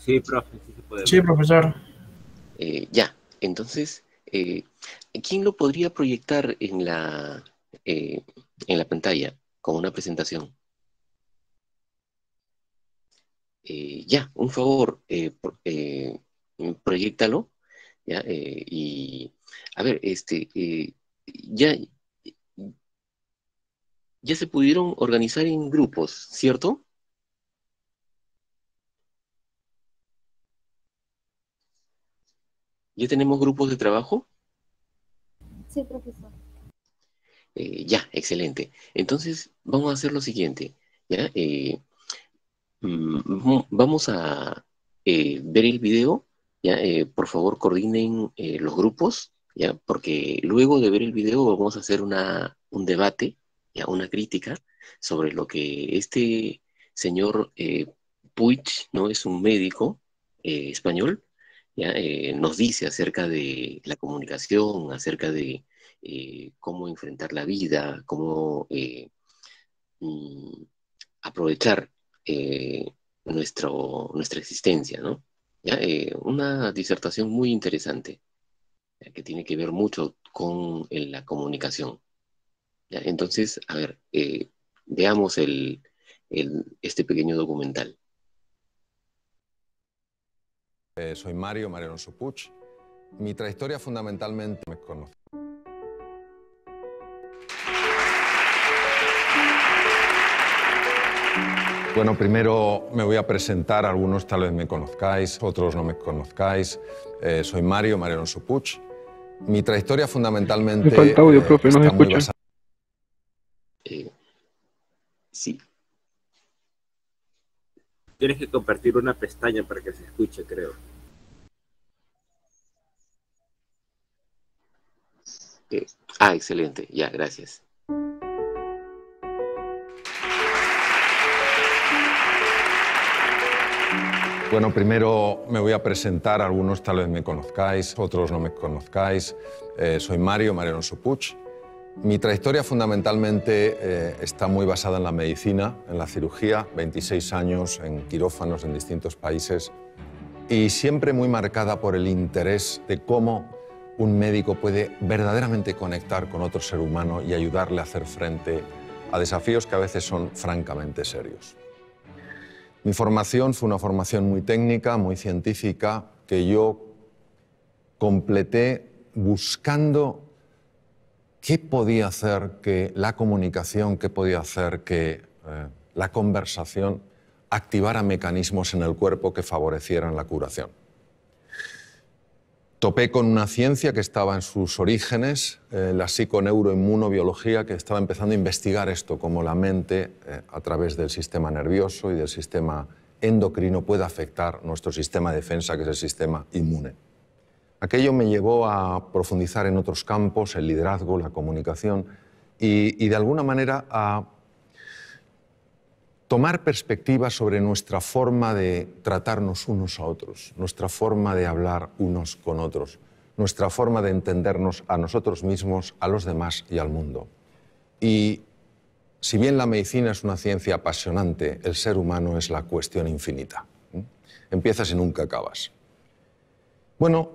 Sí, profe, sí se puede Sí, ver. profesor. Ya, entonces, ¿quién lo podría proyectar en la pantalla con una presentación? Ya, un favor, proyéctalo, ya, y a ver, ya, ya se pudieron organizar en grupos, ¿cierto? ¿Ya tenemos grupos de trabajo? Sí, profesor. Ya, excelente. Entonces, vamos a hacer lo siguiente, ¿ya? Vamos a ver el video, ¿ya? Por favor, coordinen los grupos, ¿ya? Porque luego de ver el video vamos a hacer un debate, ¿ya? Una crítica sobre lo que este señor Puig, ¿no? Es un médico español, ¿ya? Nos dice acerca de la comunicación, acerca de cómo enfrentar la vida, cómo mm, aprovechar nuestra existencia, ¿no? ¿Ya? Una disertación muy interesante, ya, que tiene que ver mucho con la comunicación. ¿Ya? Entonces, a ver, veamos este pequeño documental. Soy Mario Alonso Puig. Mi trayectoria fundamentalmente me conoce. Bueno, primero me voy a presentar, algunos tal vez me conozcáis, otros no me conozcáis. Soy Mario Alonso Puig. Mi trayectoria fundamentalmente Me falta audio, profe, no se está muy escucha. basada. Sí. Tienes que compartir una pestaña para que se escuche, creo. Excelente, ya, gracias. Bueno, primero me voy a presentar, algunos tal vez me conozcáis, otros no me conozcáis. Soy Mario Alonso Puig. Mi trayectoria fundamentalmente está muy basada en la medicina, en la cirugía, 26 años en quirófanos en distintos países y siempre muy marcada por el interés de cómo un médico puede verdaderamente conectar con otro ser humano y ayudarle a hacer frente a desafíos que a veces son francamente serios. Mi formación fue una formación muy técnica, muy científica, que yo completé buscando qué podía hacer que la comunicación, qué podía hacer que la conversación activara mecanismos en el cuerpo que favorecieran la curación. Topé con una ciencia que estaba en sus orígenes, la psiconeuroinmunobiología, que estaba empezando a investigar esto, cómo la mente, a través del sistema nervioso y del sistema endocrino, puede afectar nuestro sistema de defensa, que es el sistema inmune. Aquello me llevó a profundizar en otros campos, el liderazgo, la comunicación, y de alguna manera a tomar perspectiva sobre nuestra forma de tratarnos unos a otros, nuestra forma de hablar unos con otros, nuestra forma de entendernos a nosotros mismos, a los demás y al mundo. Y si bien la medicina es una ciencia apasionante, el ser humano es la cuestión infinita. Empiezas y nunca acabas. Bueno,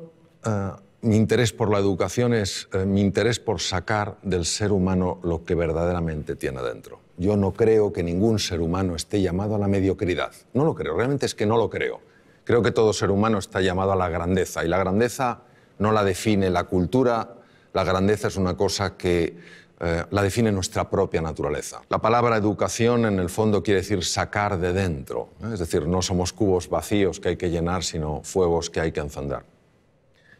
mi interés por la educación es mi interés por sacar del ser humano lo que verdaderamente tiene dentro. Yo no creo que ningún ser humano esté llamado a la mediocridad. No lo creo, realmente es que no lo creo. Creo que todo ser humano está llamado a la grandeza, y la grandeza no la define la cultura, la grandeza es una cosa que la define nuestra propia naturaleza. La palabra educación en el fondo quiere decir sacar de dentro, ¿eh? Es decir, no somos cubos vacíos que hay que llenar, sino fuegos que hay que encender.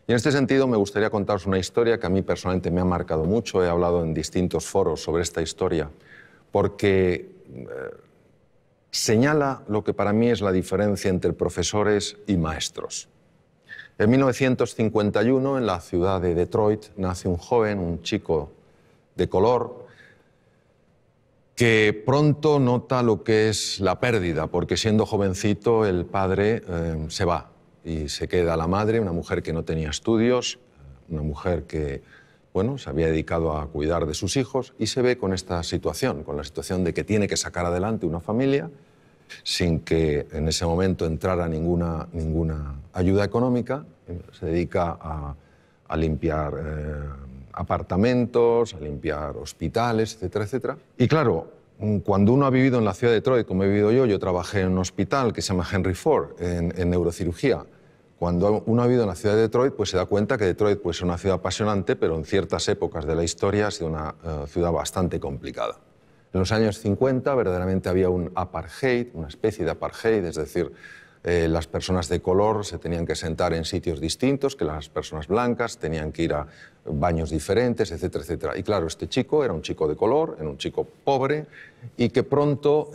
Y en este sentido me gustaría contaros una historia que a mí personalmente me ha marcado mucho. He hablado en distintos foros sobre esta historia porque señala lo que para mí es la diferencia entre profesores y maestros. En 1951, en la ciudad de Detroit, nace un joven, un chico de color, que pronto nota lo que es la pérdida, porque siendo jovencito el padre se va y se queda la madre, una mujer que no tenía estudios, una mujer que, bueno, se había dedicado a cuidar de sus hijos, y se ve con esta situación, con la situación de que tiene que sacar adelante una familia sin que en ese momento entrara ninguna ayuda económica. Se dedica a limpiar apartamentos, a limpiar hospitales, etcétera, etcétera. Y claro, cuando uno ha vivido en la ciudad de Detroit, como he vivido yo trabajé en un hospital que se llama Henry Ford, en neurocirugía. Cuando uno ha vivido en la ciudad de Detroit, pues se da cuenta que Detroit pues, es una ciudad apasionante, pero en ciertas épocas de la historia ha sido una ciudad bastante complicada. En los años 50 verdaderamente había un apartheid, una especie de apartheid, es decir, las personas de color se tenían que sentar en sitios distintos que las personas blancas, tenían que ir a baños diferentes, etcétera, etcétera. Y claro, este chico era un chico de color, era un chico pobre y que pronto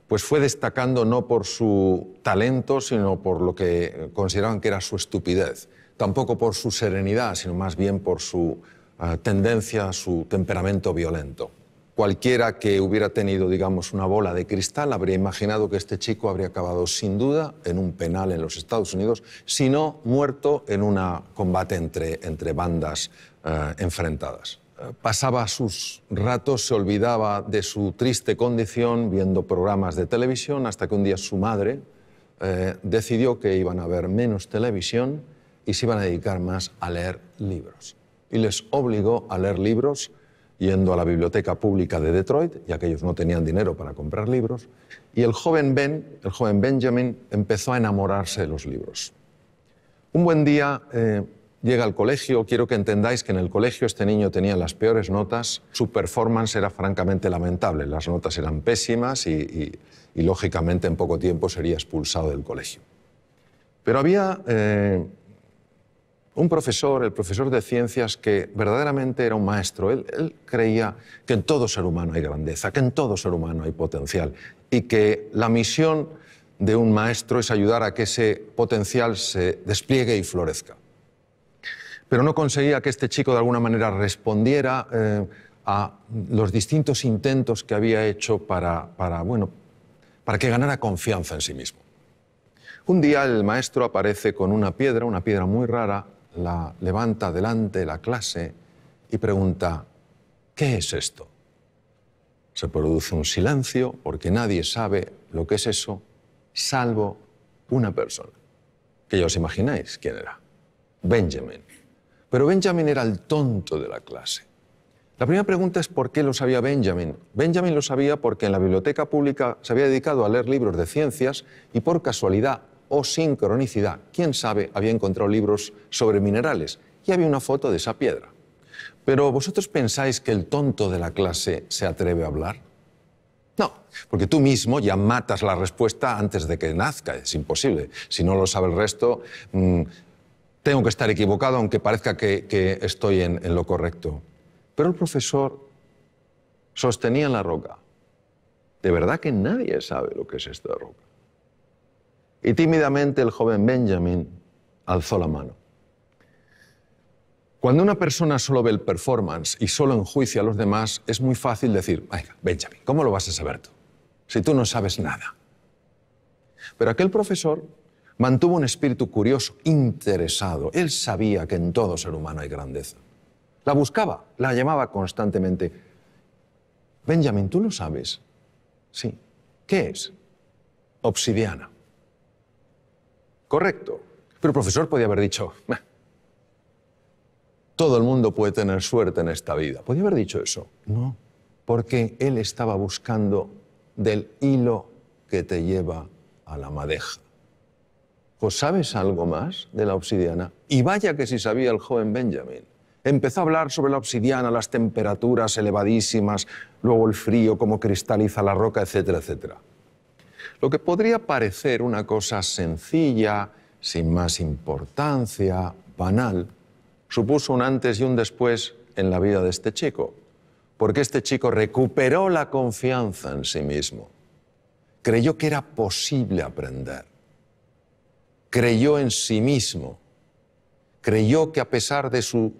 pues fue destacando no por su talento, sino por lo que consideraban que era su estupidez. Tampoco por su serenidad, sino más bien por su tendencia, su temperamento violento. Cualquiera que hubiera tenido, digamos, una bola de cristal habría imaginado que este chico habría acabado sin duda en un penal en los Estados Unidos, si no muerto en un combate entre bandas enfrentadas. Pasaba sus ratos, se olvidaba de su triste condición viendo programas de televisión hasta que un día su madre decidió que iban a ver menos televisión y se iban a dedicar más a leer libros. Y les obligó a leer libros yendo a la biblioteca pública de Detroit, ya que ellos no tenían dinero para comprar libros, y el joven Benjamin, empezó a enamorarse de los libros. Un buen día llega al colegio. Quiero que entendáis que en el colegio este niño tenía las peores notas, su performance era francamente lamentable, las notas eran pésimas y lógicamente en poco tiempo sería expulsado del colegio. Pero había un profesor, el profesor de ciencias, que verdaderamente era un maestro. Él creía que en todo ser humano hay grandeza, que en todo ser humano hay potencial y que la misión de un maestro es ayudar a que ese potencial se despliegue y florezca. Pero no conseguía que este chico de alguna manera respondiera a los distintos intentos que había hecho para que ganara confianza en sí mismo. Un día el maestro aparece con una piedra muy rara, la levanta delante de la clase y pregunta: ¿qué es esto? Se produce un silencio porque nadie sabe lo que es eso, salvo una persona, que ya os imagináis quién era: Benjamin. Pero Benjamin era el tonto de la clase. La primera pregunta es ¿por qué lo sabía Benjamin? Benjamin lo sabía porque en la biblioteca pública se había dedicado a leer libros de ciencias y por casualidad o sincronicidad, quién sabe, había encontrado libros sobre minerales y había una foto de esa piedra. Pero ¿vosotros pensáis que el tonto de la clase se atreve a hablar? No, porque tú mismo ya matas la respuesta antes de que nazca, es imposible. Si no lo sabe el resto, tengo que estar equivocado aunque parezca que estoy en lo correcto. Pero el profesor sostenía en la roca: de verdad que nadie sabe lo que es esto de roca. Y tímidamente el joven Benjamin alzó la mano. Cuando una persona solo ve el performance y solo enjuicia a los demás, es muy fácil decir: venga, Benjamin, ¿cómo lo vas a saber tú? Si tú no sabes nada. Pero aquel profesor mantuvo un espíritu curioso, interesado. Él sabía que en todo ser humano hay grandeza. La buscaba, la llamaba constantemente. Benjamin, ¿tú lo sabes? Sí. ¿Qué es? Obsidiana. Correcto. Pero el profesor podía haber dicho: todo el mundo puede tener suerte en esta vida. ¿Podía haber dicho eso? No, porque él estaba buscando del hilo que te lleva a la madeja. ¿Pues sabes algo más de la obsidiana? Y vaya que sí sabía el joven Benjamin. Empezó a hablar sobre la obsidiana, las temperaturas elevadísimas, luego el frío, cómo cristaliza la roca, etcétera, etcétera. Lo que podría parecer una cosa sencilla, sin más importancia, banal, supuso un antes y un después en la vida de este chico, porque este chico recuperó la confianza en sí mismo, creyó que era posible aprender, creyó en sí mismo, creyó que a pesar de su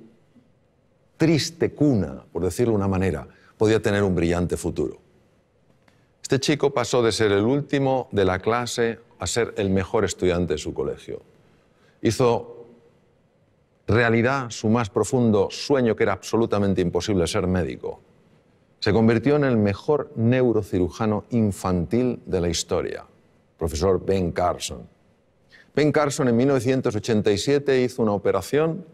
triste cuna, por decirlo de una manera, podía tener un brillante futuro. Este chico pasó de ser el último de la clase a ser el mejor estudiante de su colegio. Hizo realidad su más profundo sueño, que era absolutamente imposible: ser médico. Se convirtió en el mejor neurocirujano infantil de la historia, profesor Ben Carson. Ben Carson en 1987 hizo una operación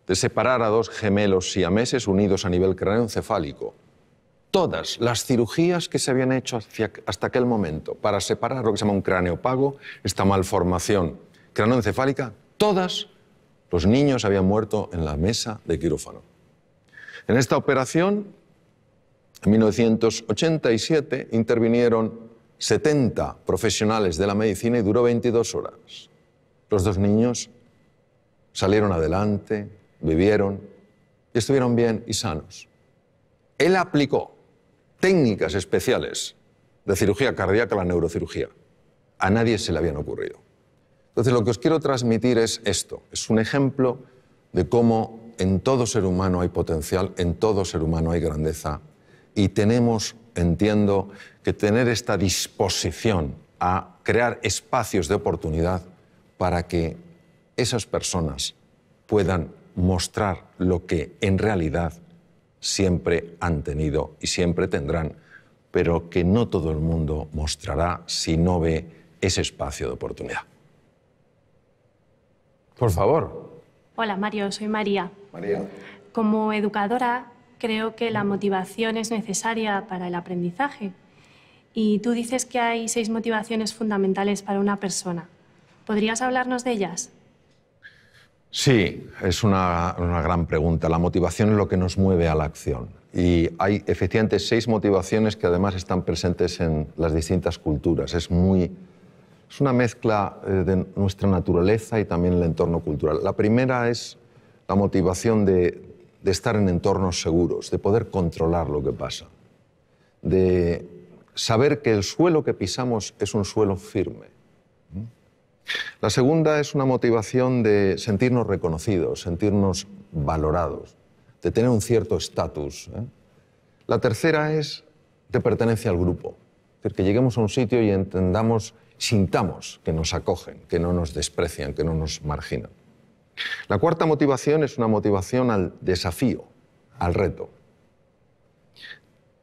de separar a dos gemelos siameses unidos a nivel craneoencefálico. Todas las cirugías que se habían hecho hasta aquel momento para separar lo que se llama un cráneo pago, esta malformación craneoencefálica, todas los niños habían muerto en la mesa de quirófano. En esta operación, en 1987, intervinieron 70 profesionales de la medicina y duró 22 horas. Los dos niños salieron adelante, vivieron y estuvieron bien y sanos. Él aplicó técnicas especiales de cirugía cardíaca a la neurocirugía. A nadie se le habían ocurrido. Entonces, lo que os quiero transmitir es esto. Es un ejemplo de cómo en todo ser humano hay potencial, en todo ser humano hay grandeza. Y tenemos, entiendo, que tener esta disposición a crear espacios de oportunidad para que esas personas puedan mostrar lo que en realidad siempre han tenido y siempre tendrán, pero que no todo el mundo mostrará si no ve ese espacio de oportunidad. Por favor. Hola, Mario, soy María. María. Como educadora, creo que la motivación es necesaria para el aprendizaje. Y tú dices que hay 6 motivaciones fundamentales para una persona. ¿Podrías hablarnos de ellas? Sí, es una gran pregunta. La motivación es lo que nos mueve a la acción. Y hay efectivamente 6 motivaciones que además están presentes en las distintas culturas. Es una mezcla de nuestra naturaleza y también el entorno cultural. La primera es la motivación de estar en entornos seguros, de poder controlar lo que pasa, de saber que el suelo que pisamos es un suelo firme. La segunda es una motivación de sentirnos reconocidos, sentirnos valorados, de tener un cierto estatus. La tercera es de pertenencia al grupo, es decir, que lleguemos a un sitio y sintamos que nos acogen, que no nos desprecian, que no nos marginan. La cuarta motivación es una motivación al desafío, al reto.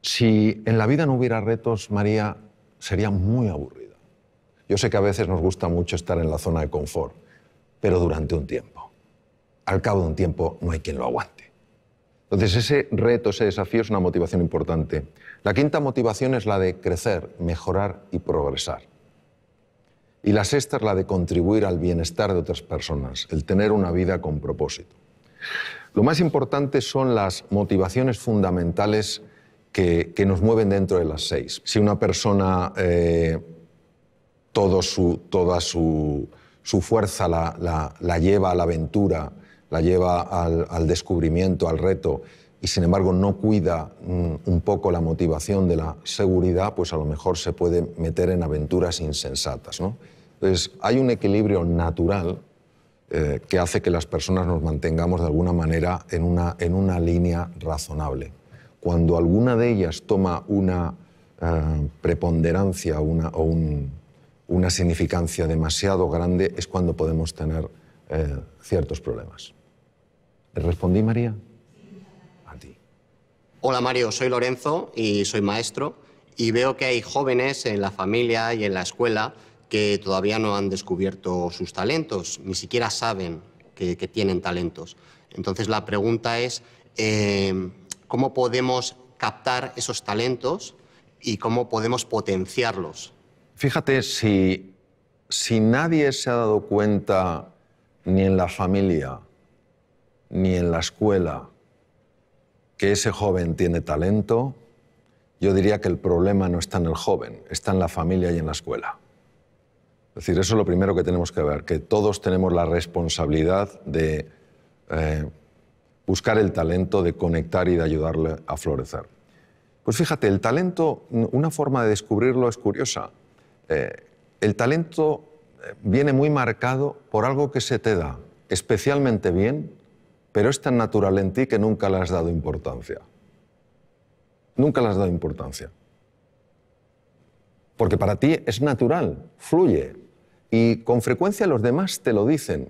Si en la vida no hubiera retos, María, sería muy aburrida. Yo sé que a veces nos gusta mucho estar en la zona de confort, pero durante un tiempo. Al cabo de un tiempo no hay quien lo aguante. Entonces ese reto, ese desafío es una motivación importante. La quinta motivación es la de crecer, mejorar y progresar. Y la sexta es la de contribuir al bienestar de otras personas, el tener una vida con propósito. Lo más importante son las motivaciones fundamentales que nos mueven dentro de las 6. Si una persona toda su fuerza la lleva a la aventura, la lleva al descubrimiento, al reto, y sin embargo no cuida un poco la motivación de la seguridad, pues a lo mejor se puede meter en aventuras insensatas, ¿no? Entonces hay un equilibrio natural que hace que las personas nos mantengamos de alguna manera en una línea razonable. Cuando alguna de ellas toma una preponderancia o una significancia demasiado grande, es cuando podemos tener ciertos problemas. ¿Le respondí, María? A ti. Hola, Mario, soy Lorenzo y soy maestro, y veo que hay jóvenes en la familia y en la escuela que todavía no han descubierto sus talentos, ni siquiera saben que tienen talentos. Entonces la pregunta es, ¿cómo podemos captar esos talentos y cómo podemos potenciarlos? Fíjate, si nadie se ha dado cuenta, ni en la familia, ni en la escuela, que ese joven tiene talento, yo diría que el problema no está en el joven, está en la familia y en la escuela. Es decir, eso es lo primero que tenemos que ver, que todos tenemos la responsabilidad de buscar el talento, de conectar y de ayudarle a florecer. Pues fíjate, el talento, una forma de descubrirlo es curiosa. El talento viene muy marcado por algo que se te da especialmente bien, pero es tan natural en ti que nunca le has dado importancia. Nunca le has dado importancia. Porque para ti es natural, fluye. Y con frecuencia los demás te lo dicen,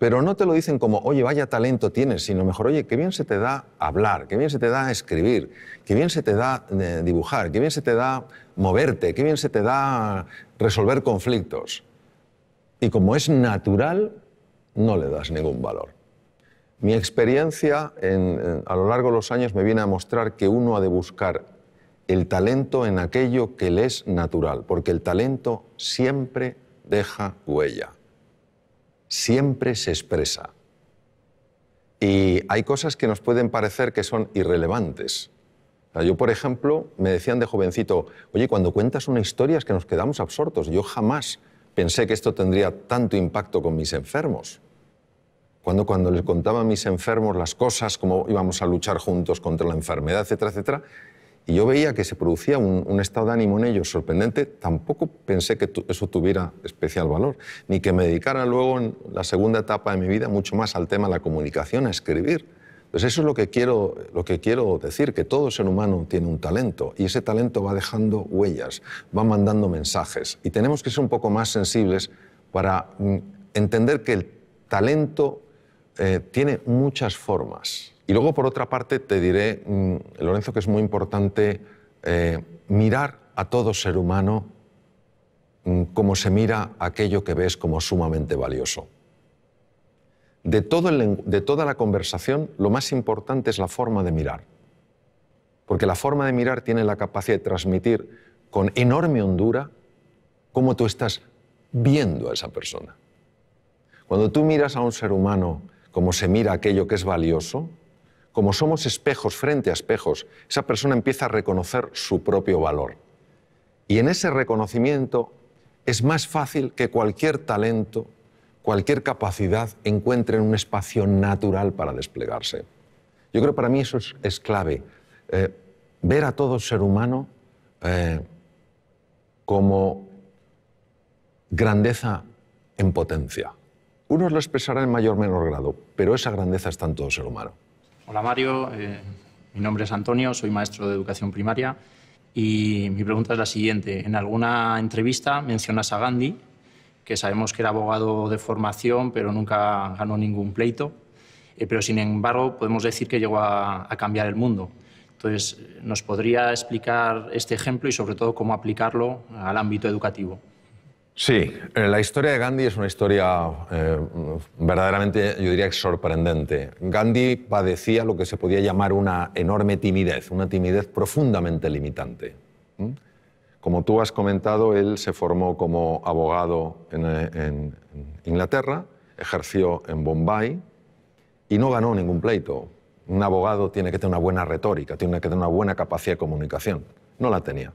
pero no te lo dicen como, oye, vaya talento tienes, sino mejor, oye, qué bien se te da hablar, qué bien se te da escribir, qué bien se te da dibujar, qué bien se te da moverte, qué bien se te da resolver conflictos. Y como es natural, no le das ningún valor. Mi experiencia a lo largo de los años me viene a mostrar que uno ha de buscar el talento en aquello que le es natural, porque el talento siempre deja huella. Siempre se expresa. Y hay cosas que nos pueden parecer que son irrelevantes. O sea, yo, por ejemplo, me decían de jovencito, oye, cuando cuentas una historia es que nos quedamos absortos. Yo jamás pensé que esto tendría tanto impacto con mis enfermos. Cuando les contaba a mis enfermos las cosas, cómo íbamos a luchar juntos contra la enfermedad, etcétera, etcétera, y yo veía que se producía un estado de ánimo en ellos sorprendente, tampoco pensé que eso tuviera especial valor, ni que me dedicara luego en la segunda etapa de mi vida mucho más al tema de la comunicación, a escribir. Pues eso es lo que quiero decir, que todo ser humano tiene un talento y ese talento va dejando huellas, va mandando mensajes y tenemos que ser un poco más sensibles para entender que el talento tiene muchas formas. Y luego, por otra parte, te diré, Lorenzo, que es muy importante mirar a todo ser humano como se mira aquello que ves como sumamente valioso. De toda la conversación, lo más importante es la forma de mirar. Porque la forma de mirar tiene la capacidad de transmitir con enorme hondura cómo tú estás viendo a esa persona. Cuando tú miras a un ser humano como se mira aquello que es valioso, como somos espejos frente a espejos, esa persona empieza a reconocer su propio valor. Y en ese reconocimiento es más fácil que cualquier talento, cualquier capacidad encuentre un espacio natural para desplegarse. Yo creo que para mí eso es clave. Ver a todo ser humano como grandeza en potencia. Unos lo expresarán en mayor o menor grado, pero esa grandeza está en todo ser humano. Hola Mario, mi nombre es Antonio, soy maestro de educación primaria y mi pregunta es la siguiente. En alguna entrevista mencionas a Gandhi, que sabemos que era abogado de formación, pero nunca ganó ningún pleito, pero sin embargo podemos decir que llegó a cambiar el mundo. Entonces, ¿nos podría explicar este ejemplo y sobre todo cómo aplicarlo al ámbito educativo? Sí, la historia de Gandhi es una historia verdaderamente, yo diría, sorprendente. Gandhi padecía lo que se podía llamar una enorme timidez, una timidez profundamente limitante. Como tú has comentado, él se formó como abogado en Inglaterra, ejerció en Bombay y no ganó ningún pleito. Un abogado tiene que tener una buena retórica, tiene que tener una buena capacidad de comunicación. No la tenía.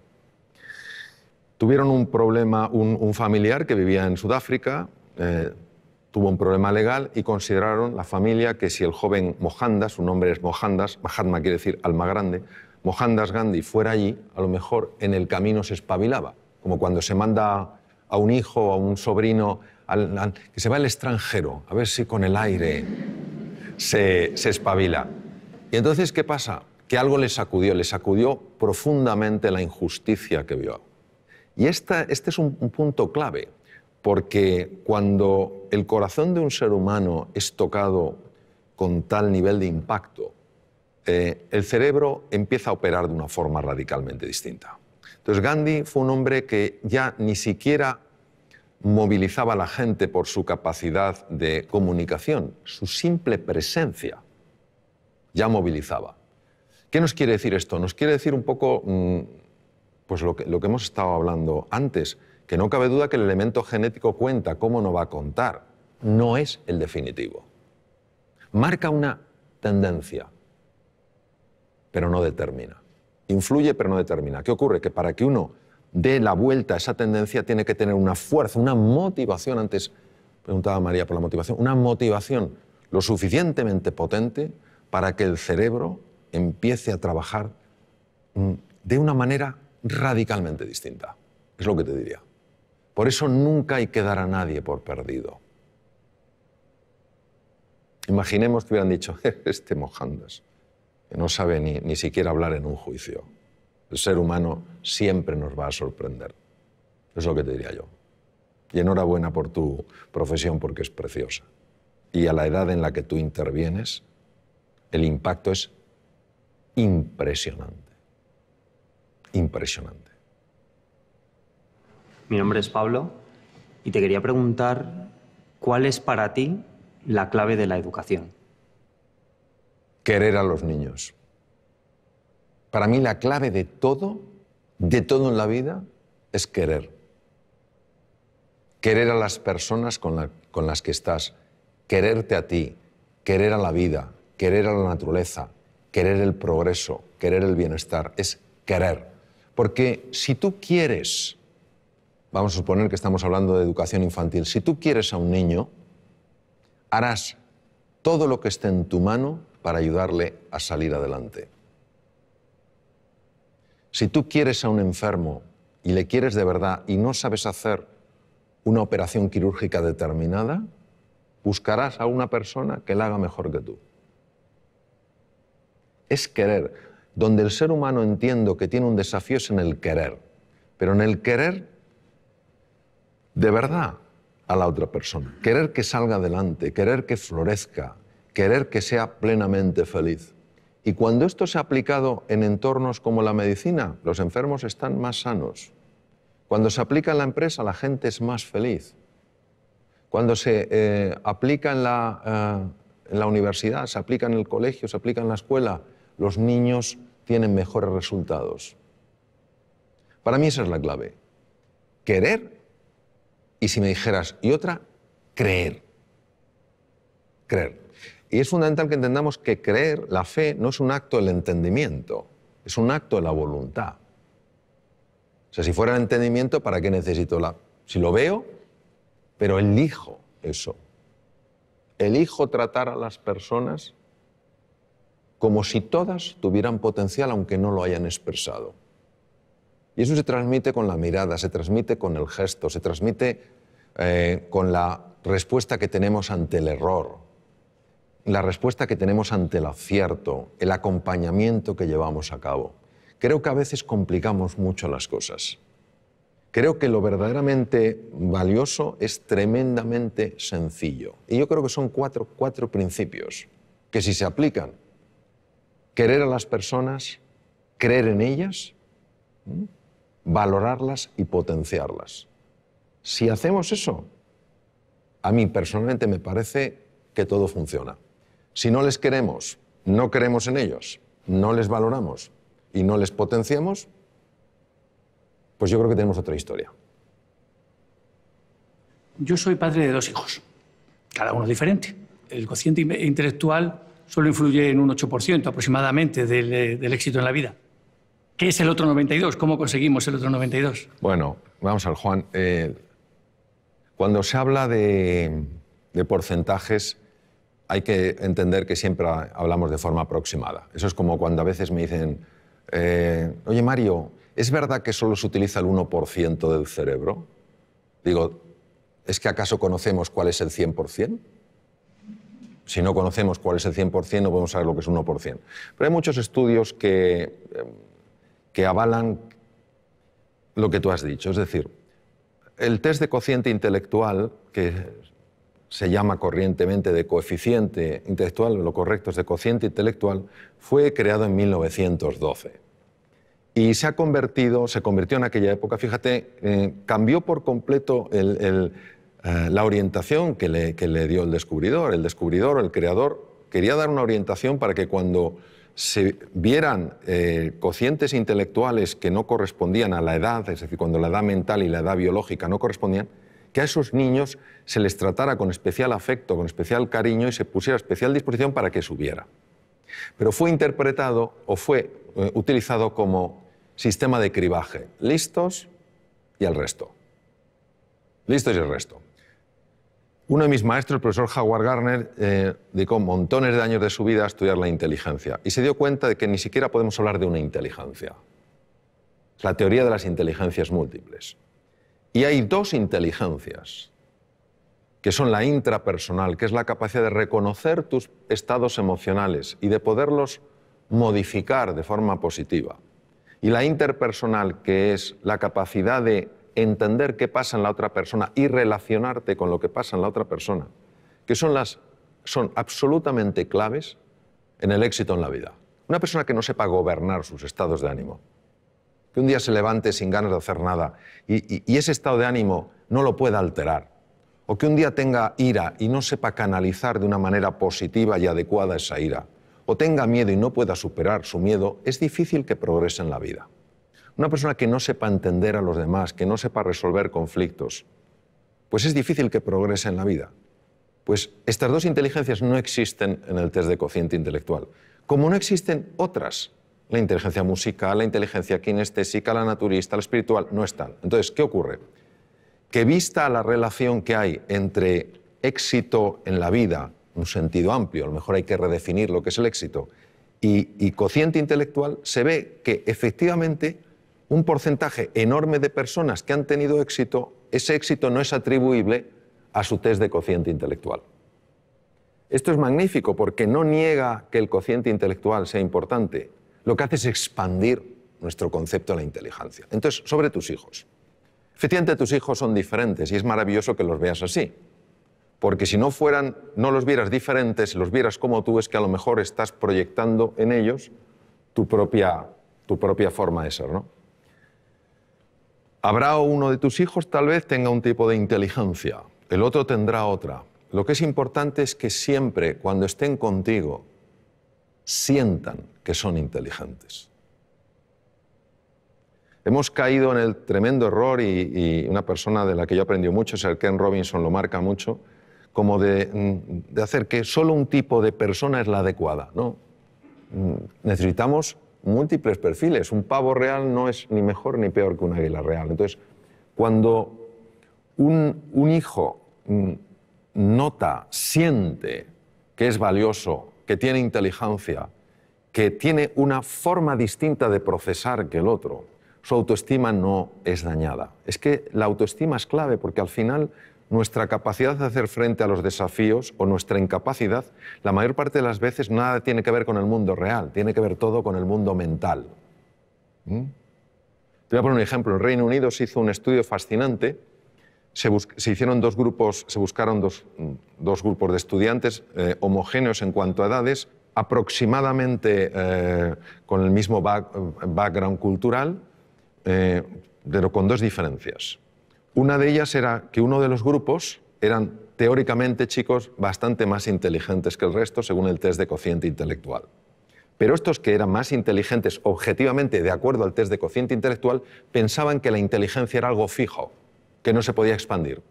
Tuvieron un problema, un familiar que vivía en Sudáfrica, tuvo un problema legal y consideraron la familia que si el joven Mohandas, su nombre es Mohandas, Mahatma quiere decir alma grande, Mohandas Gandhi fuera allí, a lo mejor en el camino se espabilaba, como cuando se manda a un hijo o a un sobrino que se va al extranjero, a ver si con el aire se espabila. Y entonces, ¿qué pasa? Que algo le sacudió profundamente la injusticia que vio. Y este es un punto clave, porque cuando el corazón de un ser humano es tocado con tal nivel de impacto, el cerebro empieza a operar de una forma radicalmente distinta. Entonces Gandhi fue un hombre que ya ni siquiera movilizaba a la gente por su capacidad de comunicación, su simple presencia ya movilizaba. ¿Qué nos quiere decir esto? Nos quiere decir un poco pues lo que hemos estado hablando antes, que no cabe duda que el elemento genético cuenta, ¿cómo no va a contar? No es el definitivo. Marca una tendencia, pero no determina. Influye, pero no determina. ¿Qué ocurre? Que para que uno dé la vuelta a esa tendencia tiene que tener una fuerza, una motivación. Antes preguntaba María por la motivación. Una motivación lo suficientemente potente para que el cerebro empiece a trabajar de una manera radicalmente distinta. Es lo que te diría. Por eso nunca hay que dar a nadie por perdido. Imaginemos que hubieran dicho, este Mohandas, que no sabe ni siquiera hablar en un juicio. El ser humano siempre nos va a sorprender. Es lo que te diría yo. Y enhorabuena por tu profesión porque es preciosa. y a la edad en la que tú intervienes, el impacto es impresionante. Impresionante. Mi nombre es Pablo y te quería preguntar ¿cuál es para ti la clave de la educación? Querer a los niños. Para mí la clave de todo en la vida, es querer. Querer a las personas con las que estás, quererte a ti, querer a la vida, querer a la naturaleza, querer el progreso, querer el bienestar, es querer. Porque si tú quieres, vamos a suponer que estamos hablando de educación infantil, si tú quieres a un niño, harás todo lo que esté en tu mano para ayudarle a salir adelante. Si tú quieres a un enfermo y le quieres de verdad y no sabes hacer una operación quirúrgica determinada, buscarás a una persona que la haga mejor que tú. Es querer. Donde el ser humano entiendo que tiene un desafío es en el querer, pero en el querer de verdad a la otra persona. Querer que salga adelante, querer que florezca, querer que sea plenamente feliz. Y cuando esto se ha aplicado en entornos como la medicina, los enfermos están más sanos. Cuando se aplica en la empresa, la gente es más feliz. Cuando se aplica en la universidad, se aplica en el colegio, se aplica en la escuela, los niños tienen mejores resultados. Para mí esa es la clave. Querer, y si me dijeras, y otra, creer. Creer. Y es fundamental que entendamos que creer, la fe, no es un acto del entendimiento, es un acto de la voluntad. O sea, si fuera el entendimiento, ¿para qué necesito la...? Si lo veo, pero elijo eso. Elijo tratar a las personas como si todas tuvieran potencial, aunque no lo hayan expresado. Y eso se transmite con la mirada, se transmite con el gesto, se transmite con la respuesta que tenemos ante el error, la respuesta que tenemos ante el acierto, el acompañamiento que llevamos a cabo. Creo que a veces complicamos mucho las cosas. Creo que lo verdaderamente valioso es tremendamente sencillo. Y yo creo que son cuatro principios que si se aplican, querer a las personas, creer en ellas, valorarlas y potenciarlas. Si hacemos eso, a mí personalmente me parece que todo funciona. Si no les queremos, no creemos en ellos, no les valoramos y no les potenciamos, pues yo creo que tenemos otra historia. Yo soy padre de 2 hijos, cada uno diferente. El cociente intelectual solo influye en un 8% aproximadamente del éxito en la vida. ¿Qué es el otro 92%? ¿Cómo conseguimos el otro 92%? Bueno, vamos al Juan. Cuando se habla de porcentajes, hay que entender que siempre hablamos de forma aproximada. Eso es como cuando a veces me dicen, oye Mario, ¿es verdad que solo se utiliza el 1% del cerebro? Digo, ¿es que acaso conocemos cuál es el 100%? Si no conocemos cuál es el 100%, no podemos saber lo que es 1%. Pero hay muchos estudios que avalan lo que tú has dicho. Es decir, el test de cociente intelectual, que se llama corrientemente de coeficiente intelectual, lo correcto es de cociente intelectual, fue creado en 1912. Y se convirtió en aquella época, fíjate, cambió por completo la orientación que le dio el descubridor. El descubridor, el creador, quería dar una orientación para que cuando se vieran cocientes intelectuales que no correspondían a la edad, es decir, cuando la edad mental y la edad biológica no correspondían, que a esos niños se les tratara con especial afecto, con especial cariño y se pusiera a especial disposición para que subiera. Pero fue interpretado o fue utilizado como sistema de cribaje. Listos y el resto. Listos y el resto. Uno de mis maestros, el profesor Howard Gardner, dedicó montones de años de su vida a estudiar la inteligencia y se dio cuenta de que ni siquiera podemos hablar de una inteligencia. La teoría de las inteligencias múltiples. Y hay 2 inteligencias, que son la intrapersonal, que es la capacidad de reconocer tus estados emocionales y de poderlos modificar de forma positiva. Y la interpersonal, que es la capacidad de entender qué pasa en la otra persona y relacionarte con lo que pasa en la otra persona, que son las son absolutamente claves en el éxito en la vida. Una persona que no sepa gobernar sus estados de ánimo, que un día se levante sin ganas de hacer nada y ese estado de ánimo no lo pueda alterar, o que un día tenga ira y no sepa canalizar de una manera positiva y adecuada esa ira, o tenga miedo y no pueda superar su miedo, es difícil que progrese en la vida. Una persona que no sepa entender a los demás, que no sepa resolver conflictos, pues es difícil que progrese en la vida. Pues estas dos inteligencias no existen en el test de cociente intelectual, como no existen otras. La inteligencia musical, la inteligencia kinestésica, la naturista, la espiritual, no están. Entonces, ¿qué ocurre? Que vista la relación que hay entre éxito en la vida, en un sentido amplio, a lo mejor hay que redefinir lo que es el éxito, y cociente intelectual, se ve que efectivamente un porcentaje enorme de personas que han tenido éxito, ese éxito no es atribuible a su test de cociente intelectual. Esto es magnífico porque no niega que el cociente intelectual sea importante, lo que hace es expandir nuestro concepto de la inteligencia. Entonces, sobre tus hijos. Efectivamente, tus hijos son diferentes y es maravilloso que los veas así. Porque si no los vieras diferentes, los vieras como tú, es que a lo mejor estás proyectando en ellos tu propia forma de ser, ¿no? Habrá uno de tus hijos, tal vez tenga un tipo de inteligencia, el otro tendrá otra. Lo que es importante es que siempre, cuando estén contigo, sientan que son inteligentes. Hemos caído en el tremendo error, y una persona de la que yo aprendí mucho, Sir Ken Robinson lo marca mucho, como de hacer que solo un tipo de persona es la adecuada, ¿no? Necesitamos múltiples perfiles. Un pavo real no es ni mejor ni peor que un águila real. Entonces, cuando un hijo nota, siente que es valioso, que tiene inteligencia, que tiene una forma distinta de procesar que el otro, su autoestima no es dañada. Es que la autoestima es clave porque al final nuestra capacidad de hacer frente a los desafíos o nuestra incapacidad, la mayor parte de las veces nada tiene que ver con el mundo real, tiene que ver todo con el mundo mental. Te voy a poner un ejemplo. En Reino Unido se hizo un estudio fascinante. Se hicieron dos grupos, se buscaron dos grupos de estudiantes homogéneos en cuanto a edades, aproximadamente con el mismo background cultural, pero con dos diferencias. Una de ellas era que uno de los grupos eran teóricamente chicos bastante más inteligentes que el resto según el test de cociente intelectual. Pero estos que eran más inteligentes objetivamente de acuerdo al test de cociente intelectual pensaban que la inteligencia era algo fijo, que no se podía expandir.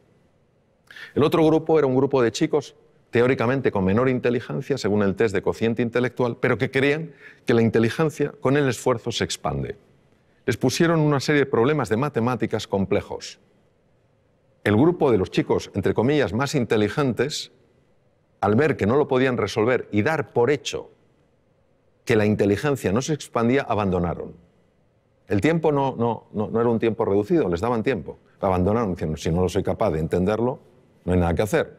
El otro grupo era un grupo de chicos teóricamente con menor inteligencia según el test de cociente intelectual, pero que creían que la inteligencia con el esfuerzo se expande. Les pusieron una serie de problemas de matemáticas complejos. El grupo de los chicos, entre comillas, más inteligentes, al ver que no lo podían resolver y dar por hecho que la inteligencia no se expandía, abandonaron. El tiempo no era un tiempo reducido, les daban tiempo. Abandonaron diciendo, si no lo soy capaz de entenderlo, no hay nada que hacer.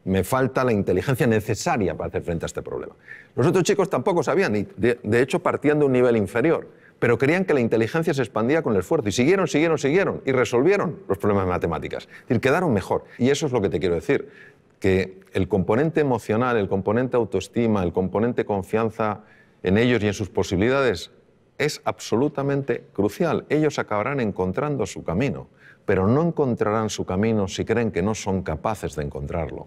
Me falta la inteligencia necesaria para hacer frente a este problema. Los otros chicos tampoco sabían, y de hecho partían de un nivel inferior, pero creían que la inteligencia se expandía con el esfuerzo, y siguieron, y resolvieron los problemas de matemáticas. Es decir, quedaron mejor. Y eso es lo que te quiero decir, que el componente emocional, el componente autoestima, el componente confianza en ellos y en sus posibilidades es absolutamente crucial. Ellos acabarán encontrando su camino, pero no encontrarán su camino si creen que no son capaces de encontrarlo.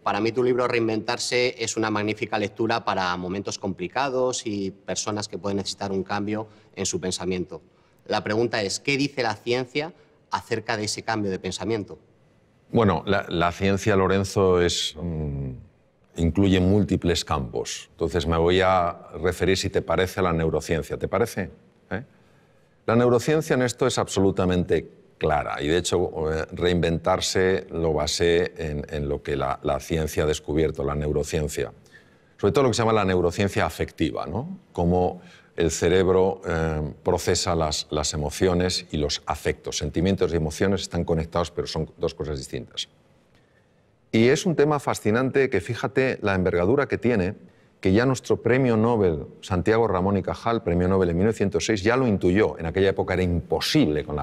Para mí tu libro Reinventarse es una magnífica lectura para momentos complicados y personas que pueden necesitar un cambio en su pensamiento. La pregunta es, ¿qué dice la ciencia acerca de ese cambio de pensamiento? Bueno, la ciencia, Lorenzo, incluye múltiples campos. Entonces me voy a referir, si te parece, a la neurociencia. ¿Te parece? La neurociencia en esto es absolutamente clara y, de hecho, Reinventarse lo basé en lo que la ciencia ha descubierto, la neurociencia. Sobre todo lo que se llama la neurociencia afectiva, ¿no? Cómo el cerebro procesa las emociones y los afectos. Sentimientos y emociones están conectados, pero son dos cosas distintas. Y es un tema fascinante que, fíjate la envergadura que tiene, que ya nuestro premio Nobel, Santiago Ramón y Cajal, premio Nobel en 1906, ya lo intuyó. En aquella época era imposible con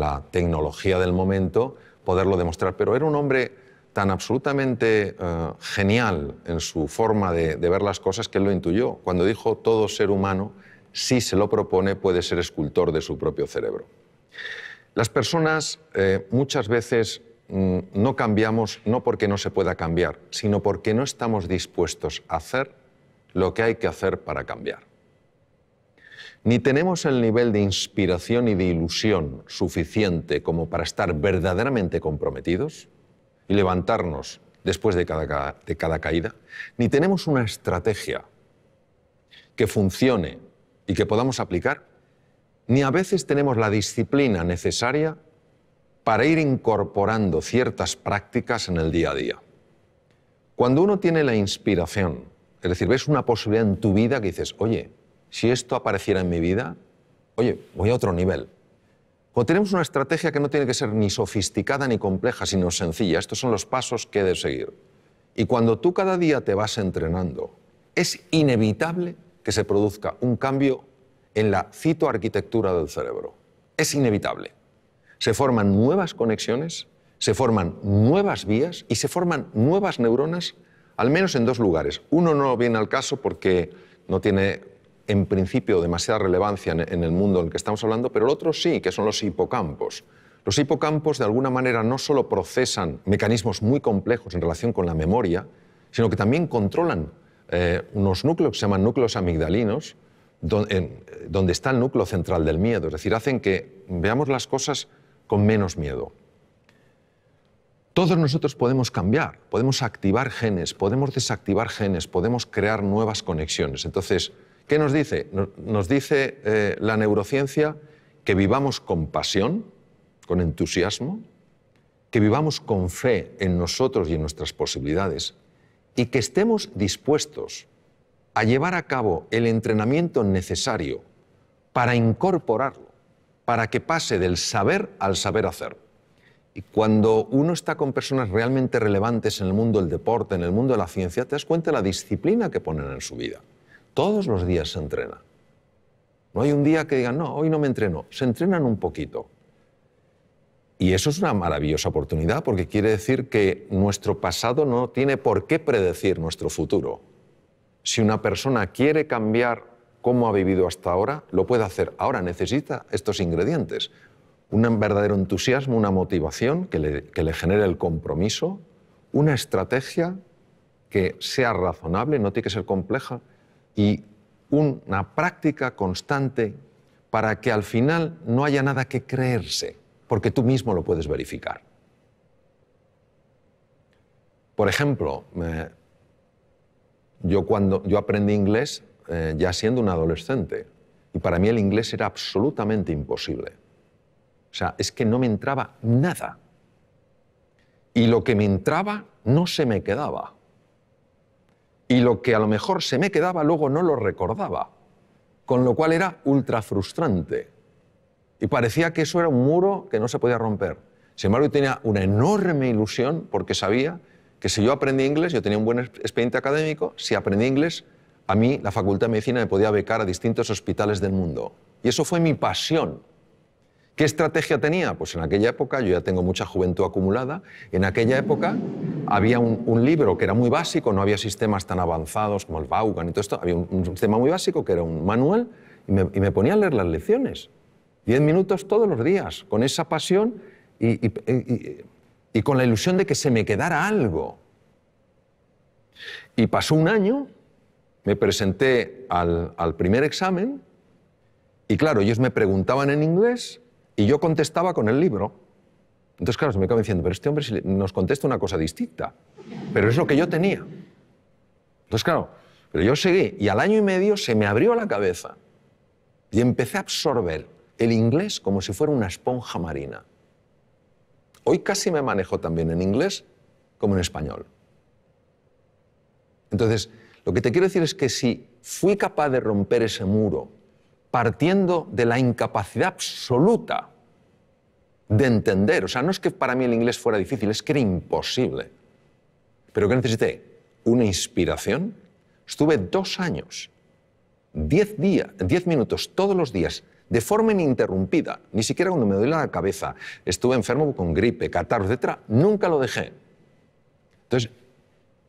la tecnología del momento poderlo demostrar, pero era un hombre tan absolutamente genial en su forma de ver las cosas que él lo intuyó. Cuando dijo todo ser humano, si se lo propone, puede ser escultor de su propio cerebro. Las personas muchas veces no cambiamos no porque no se pueda cambiar, sino porque no estamos dispuestos a hacer lo que hay que hacer para cambiar. Ni tenemos el nivel de inspiración y de ilusión suficiente como para estar verdaderamente comprometidos y levantarnos después de cada caída, ni tenemos una estrategia que funcione y que podamos aplicar, ni a veces tenemos la disciplina necesaria para ir incorporando ciertas prácticas en el día a día. Cuando uno tiene la inspiración, es decir, ves una posibilidad en tu vida que dices, oye, si esto apareciera en mi vida, oye, voy a otro nivel. Cuando tenemos una estrategia que no tiene que ser ni sofisticada ni compleja, sino sencilla, estos son los pasos que he de seguir. Y cuando tú cada día te vas entrenando, es inevitable que se produzca un cambio en la citoarquitectura del cerebro. Es inevitable. Se forman nuevas conexiones, se forman nuevas vías y se forman nuevas neuronas, al menos en dos lugares. Uno no viene al caso porque no tiene, en principio, demasiada relevancia en el mundo en el que estamos hablando, pero el otro sí, que son los hipocampos. Los hipocampos, de alguna manera, no solo procesan mecanismos muy complejos en relación con la memoria, sino que también controlan unos núcleos que se llaman núcleos amigdalinos, donde está el núcleo central del miedo. Es decir, hacen que veamos las cosas con menos miedo. Todos nosotros podemos cambiar, podemos activar genes, podemos desactivar genes, podemos crear nuevas conexiones. Entonces, ¿qué nos dice? Nos dice la neurociencia que vivamos con pasión, con entusiasmo, que vivamos con fe en nosotros y en nuestras posibilidades y que estemos dispuestos a llevar a cabo el entrenamiento necesario para incorporarlo, para que pase del saber al saber hacer. Y cuando uno está con personas realmente relevantes en el mundo del deporte, en el mundo de la ciencia, te das cuenta de la disciplina que ponen en su vida. Todos los días se entrena. No hay un día que digan, no, hoy no me entreno. Se entrenan un poquito. Y eso es una maravillosa oportunidad porque quiere decir que nuestro pasado no tiene por qué predecir nuestro futuro. Si una persona quiere cambiar cómo ha vivido hasta ahora, lo puede hacer. Ahora necesita estos ingredientes. Un verdadero entusiasmo, una motivación que le genere el compromiso, una estrategia que sea razonable, no tiene que ser compleja, y una práctica constante para que al final no haya nada que creerse, porque tú mismo lo puedes verificar. Por ejemplo, yo aprendí inglés ya siendo un adolescente, y para mí el inglés era absolutamente imposible. O sea, es que no me entraba nada. Y lo que me entraba no se me quedaba. Y lo que a lo mejor se me quedaba luego no lo recordaba. Con lo cual era ultra frustrante. Y parecía que eso era un muro que no se podía romper. Sin embargo, yo tenía una enorme ilusión porque sabía que si yo aprendí inglés, yo tenía un buen expediente académico, si aprendí inglés, a mí la Facultad de Medicina me podía becar a distintos hospitales del mundo. Y eso fue mi pasión. ¿Qué estrategia tenía? Pues en aquella época, yo ya tengo mucha juventud acumulada, en aquella época había un libro que era muy básico, no había sistemas tan avanzados como el Vaughan y todo esto, había un sistema muy básico que era un manual y me ponía a leer las lecciones. 10 minutos todos los días, con esa pasión y con la ilusión de que se me quedara algo. Y pasó un año, me presenté al primer examen y claro, ellos me preguntaban en inglés y yo contestaba con el libro. Entonces, claro, se me acaba diciendo, pero este hombre nos contesta una cosa distinta. Pero es lo que yo tenía. Entonces, claro, pero yo seguí y al año y medio se me abrió la cabeza y empecé a absorber el inglés como si fuera una esponja marina. Hoy casi me manejo también en inglés como en español. Entonces, lo que te quiero decir es que si fui capaz de romper ese muro partiendo de la incapacidad absoluta de entender, o sea, no es que para mí el inglés fuera difícil, es que era imposible, pero que necesité una inspiración. Estuve 2 años, 10 minutos todos los días, de forma ininterrumpida, ni siquiera cuando me duele la cabeza, estuve enfermo con gripe, catarro, etc., nunca lo dejé. Entonces,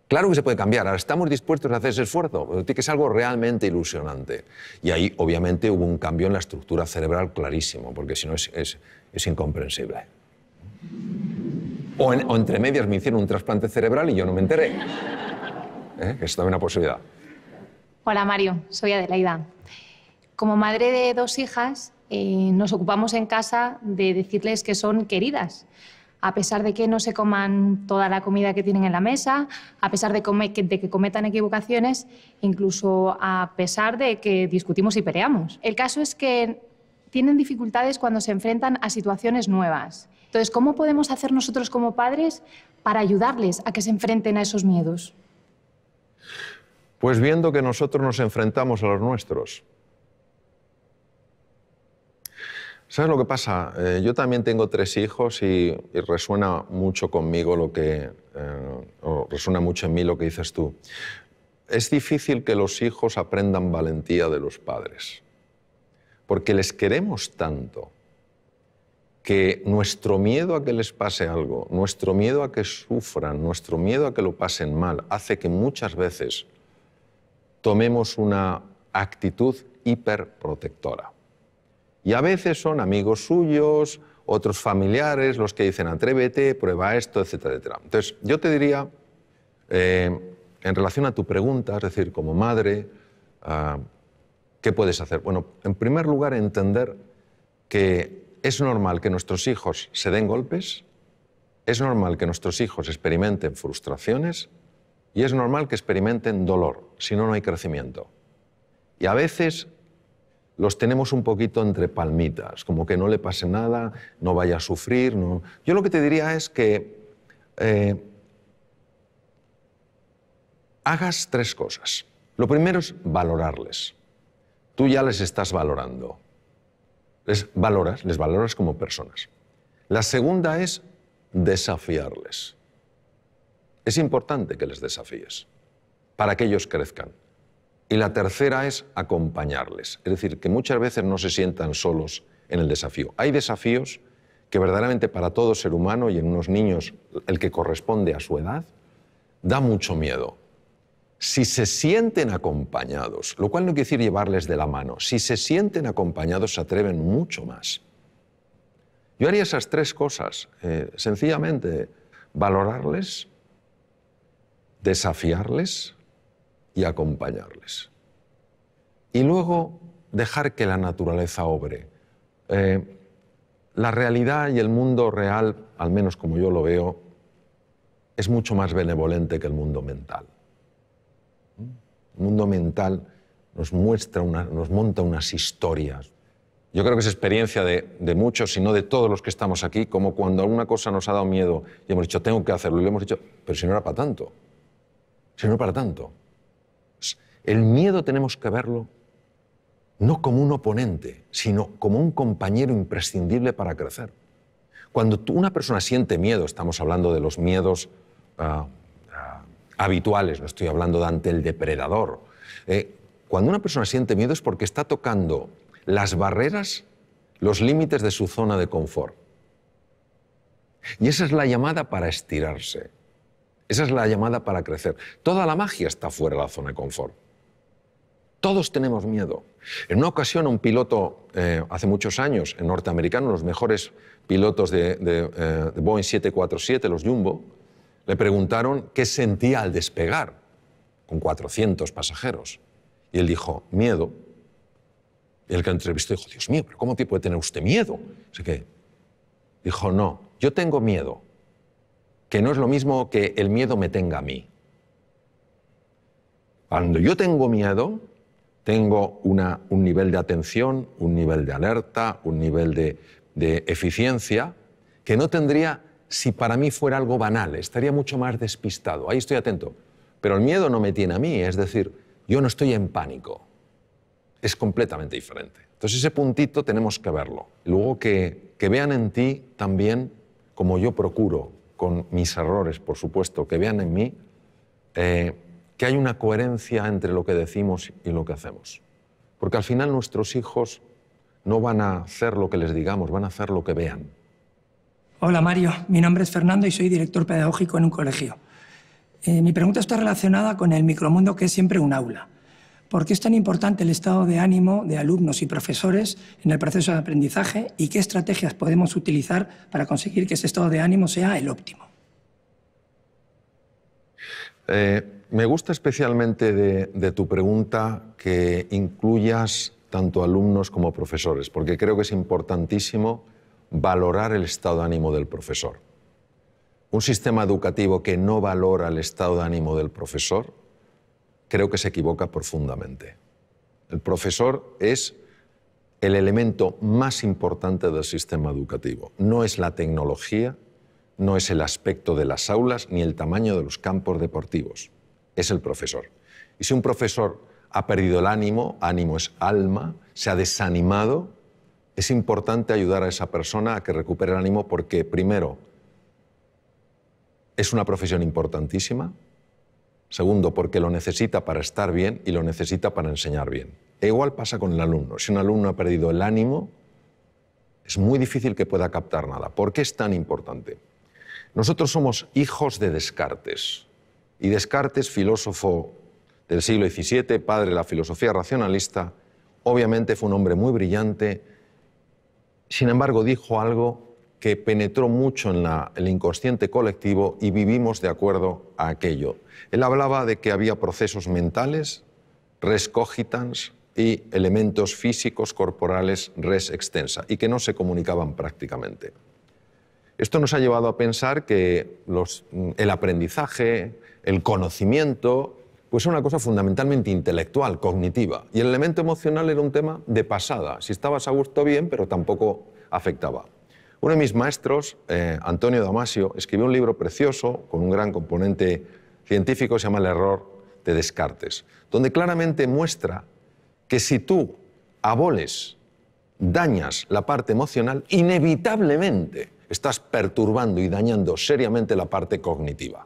claro que se puede cambiar. Ahora, ¿estamos dispuestos a hacer ese esfuerzo? Tiene que ser algo realmente ilusionante. Y ahí, obviamente, hubo un cambio en la estructura cerebral clarísimo, porque si no es incomprensible. O entre medias me hicieron un trasplante cerebral y yo no me enteré. Que es también una posibilidad. Hola Mario, soy Adelaida. Como madre de 2 hijas, nos ocupamos en casa de decirles que son queridas. A pesar de que no se coman toda la comida que tienen en la mesa, a pesar de que cometan equivocaciones, incluso a pesar de que discutimos y peleamos. El caso es que tienen dificultades cuando se enfrentan a situaciones nuevas. Entonces, ¿cómo podemos hacer nosotros como padres para ayudarles a que se enfrenten a esos miedos? Pues viendo que nosotros nos enfrentamos a los nuestros. ¿Sabes lo que pasa? Yo también tengo 3 hijos y resuena mucho conmigo o resuena mucho en mí lo que dices tú. Es difícil que los hijos aprendan valentía de los padres, porque les queremos tanto que nuestro miedo a que les pase algo, nuestro miedo a que sufran, nuestro miedo a que lo pasen mal, hace que muchas veces tomemos una actitud hiperprotectora. Y a veces son amigos suyos, otros familiares, los que dicen atrévete, prueba esto, etcétera, etcétera. Entonces, yo te diría, en relación a tu pregunta, es decir, como madre, ¿qué puedes hacer? Bueno, en primer lugar, entender que es normal que nuestros hijos se den golpes, es normal que nuestros hijos experimenten frustraciones y es normal que experimenten dolor, si no, no hay crecimiento. Y a veces los tenemos un poquito entre palmitas, como que no le pase nada, no vaya a sufrir. No. Yo lo que te diría es que hagas 3 cosas. Lo primero es valorarles. Tú ya les estás valorando. Les valoras como personas. La segunda es desafiarles. Es importante que les desafíes para que ellos crezcan. Y la tercera es acompañarles. Es decir, que muchas veces no se sientan solos en el desafío. Hay desafíos que verdaderamente para todo ser humano y en unos niños el que corresponde a su edad, da mucho miedo. Si se sienten acompañados, lo cual no quiere decir llevarles de la mano, si se sienten acompañados se atreven mucho más. Yo haría esas 3 cosas, sencillamente valorarles, desafiarles y acompañarles. Y luego dejar que la naturaleza obre. La realidad y el mundo real, al menos como yo lo veo, es mucho más benevolente que el mundo mental. El mundo mental nos monta unas historias. Yo creo que es experiencia de muchos, si no de todos los que estamos aquí, como cuando alguna cosa nos ha dado miedo y hemos dicho, tengo que hacerlo, y le hemos dicho, pero si no era para tanto. Si no era para tanto. El miedo tenemos que verlo no como un oponente, sino como un compañero imprescindible para crecer. Cuando una persona siente miedo, estamos hablando de los miedos habituales, no estoy hablando de ante el depredador. Cuando una persona siente miedo es porque está tocando las barreras, los límites de su zona de confort. Y esa es la llamada para estirarse. Esa es la llamada para crecer. Toda la magia está fuera de la zona de confort. Todos tenemos miedo. En una ocasión, un piloto, hace muchos años, norteamericano, los mejores pilotos de Boeing 747, los Jumbo, le preguntaron qué sentía al despegar con 400 pasajeros. Y él dijo, miedo. Y el que entrevistó dijo, Dios mío, ¿pero cómo puede tener usted miedo? Así que dijo, no, yo tengo miedo, que no es lo mismo que el miedo me tenga a mí. Cuando yo tengo miedo, tengo un nivel de atención, un nivel de alerta, un nivel de eficiencia que no tendría si para mí fuera algo banal, estaría mucho más despistado. Ahí estoy atento. Pero el miedo no me tiene a mí, es decir, yo no estoy en pánico. Es completamente diferente. Entonces ese puntito tenemos que verlo. Luego que vean en ti también, como yo procuro, con mis errores, por supuesto, que vean en mí que hay una coherencia entre lo que decimos y lo que hacemos. Porque al final nuestros hijos no van a hacer lo que les digamos, van a hacer lo que vean. Hola Mario, mi nombre es Fernando y soy director pedagógico en un colegio. Mi pregunta está relacionada con el micromundo que es siempre un aula. ¿Por qué es tan importante el estado de ánimo de alumnos y profesores en el proceso de aprendizaje y qué estrategias podemos utilizar para conseguir que ese estado de ánimo sea el óptimo? Me gusta especialmente de tu pregunta que incluyas tanto alumnos como profesores, porque creo que es importantísimo valorar el estado de ánimo del profesor. Un sistema educativo que no valora el estado de ánimo del profesor, creo que se equivoca profundamente. El profesor es el elemento más importante del sistema educativo. No es la tecnología, no es el aspecto de las aulas, ni el tamaño de los campos deportivos. Es el profesor. Y si un profesor ha perdido el ánimo, ánimo es alma, se ha desanimado, es importante ayudar a esa persona a que recupere el ánimo porque, primero, es una profesión importantísima. Segundo, porque lo necesita para estar bien y lo necesita para enseñar bien. E igual pasa con el alumno. Si un alumno ha perdido el ánimo, es muy difícil que pueda captar nada. ¿Por qué es tan importante? Nosotros somos hijos de Descartes. Y Descartes, filósofo del siglo XVII, padre de la filosofía racionalista, obviamente fue un hombre muy brillante. Sin embargo, dijo algo que penetró mucho en el inconsciente colectivo y vivimos de acuerdo a aquello. Él hablaba de que había procesos mentales, res cogitans, y elementos físicos, corporales, res extensa, y que no se comunicaban prácticamente. Esto nos ha llevado a pensar que el aprendizaje, el conocimiento, pues es una cosa fundamentalmente intelectual, cognitiva, y el elemento emocional era un tema de pasada. Si estabas a gusto, bien, pero tampoco afectaba. Uno de mis maestros, Antonio Damasio, escribió un libro precioso con un gran componente científico, se llama El error de Descartes, donde claramente muestra que si tú aboles, dañas la parte emocional, inevitablemente estás perturbando y dañando seriamente la parte cognitiva.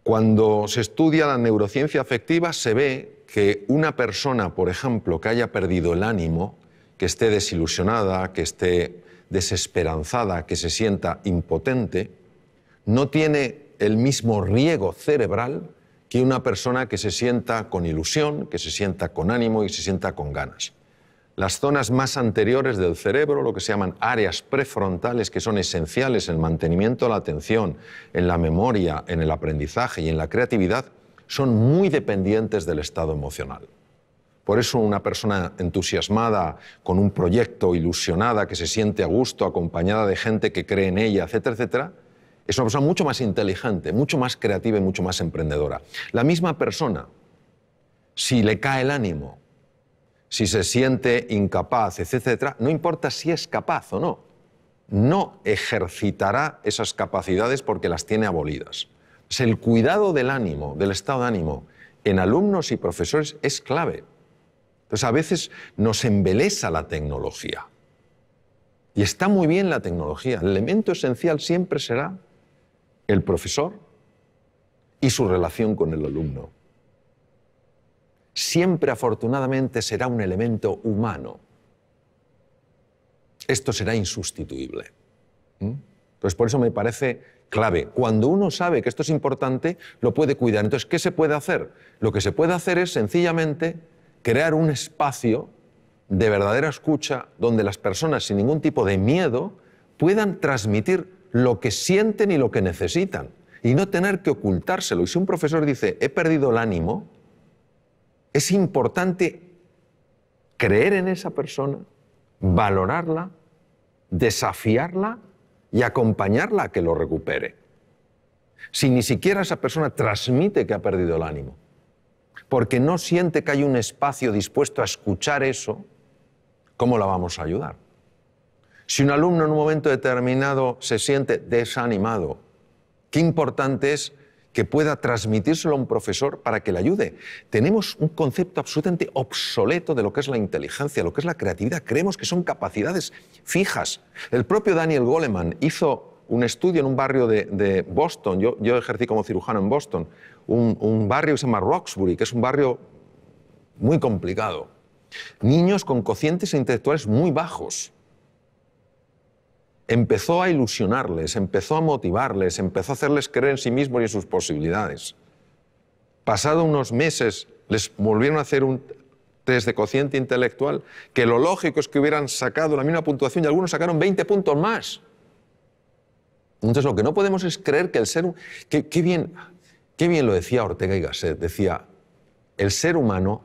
Cuando se estudia la neurociencia afectiva se ve que una persona, por ejemplo, que haya perdido el ánimo, que esté desilusionada, que esté desesperanzada, que se sienta impotente, no tiene el mismo riego cerebral que una persona que se sienta con ilusión, que se sienta con ánimo y se sienta con ganas. Las zonas más anteriores del cerebro, lo que se llaman áreas prefrontales, que son esenciales en el mantenimiento de la atención, en la memoria, en el aprendizaje y en la creatividad, son muy dependientes del estado emocional. Por eso una persona entusiasmada, con un proyecto, ilusionada, que se siente a gusto, acompañada de gente que cree en ella, etcétera, etcétera, es una persona mucho más inteligente, mucho más creativa y mucho más emprendedora. La misma persona, si le cae el ánimo, si se siente incapaz, etcétera, no importa si es capaz o no, no ejercitará esas capacidades porque las tiene abolidas. Entonces, el cuidado del ánimo, del estado de ánimo, en alumnos y profesores es clave. Entonces, a veces nos embelesa la tecnología. Y está muy bien la tecnología. El elemento esencial siempre será el profesor y su relación con el alumno. Siempre, afortunadamente, será un elemento humano. Esto será insustituible. Entonces, por eso me parece clave. Cuando uno sabe que esto es importante, lo puede cuidar. Entonces, ¿qué se puede hacer? Lo que se puede hacer es, sencillamente, crear un espacio de verdadera escucha donde las personas, sin ningún tipo de miedo, puedan transmitir lo que sienten y lo que necesitan y no tener que ocultárselo. Y si un profesor dice, he perdido el ánimo, es importante creer en esa persona, valorarla, desafiarla y acompañarla a que lo recupere. Si ni siquiera esa persona transmite que ha perdido el ánimo, porque no siente que hay un espacio dispuesto a escuchar eso, ¿cómo la vamos a ayudar? Si un alumno en un momento determinado se siente desanimado, qué importante es que pueda transmitírselo a un profesor para que le ayude. Tenemos un concepto absolutamente obsoleto de lo que es la inteligencia, lo que es la creatividad. Creemos que son capacidades fijas. El propio Daniel Goleman hizo un estudio en un barrio de Boston. Yo ejercí como cirujano en Boston. Un barrio que se llama Roxbury, que es un barrio muy complicado. Niños con cocientes intelectuales muy bajos. empezó a ilusionarles, empezó a motivarles, empezó a hacerles creer en sí mismos y en sus posibilidades. Pasado unos meses les volvieron a hacer un test de cociente intelectual, que lo lógico es que hubieran sacado la misma puntuación y algunos sacaron 20 puntos más. Entonces lo que no podemos es creer que el ser... Qué bien lo decía Ortega y Gasset, decía, el ser humano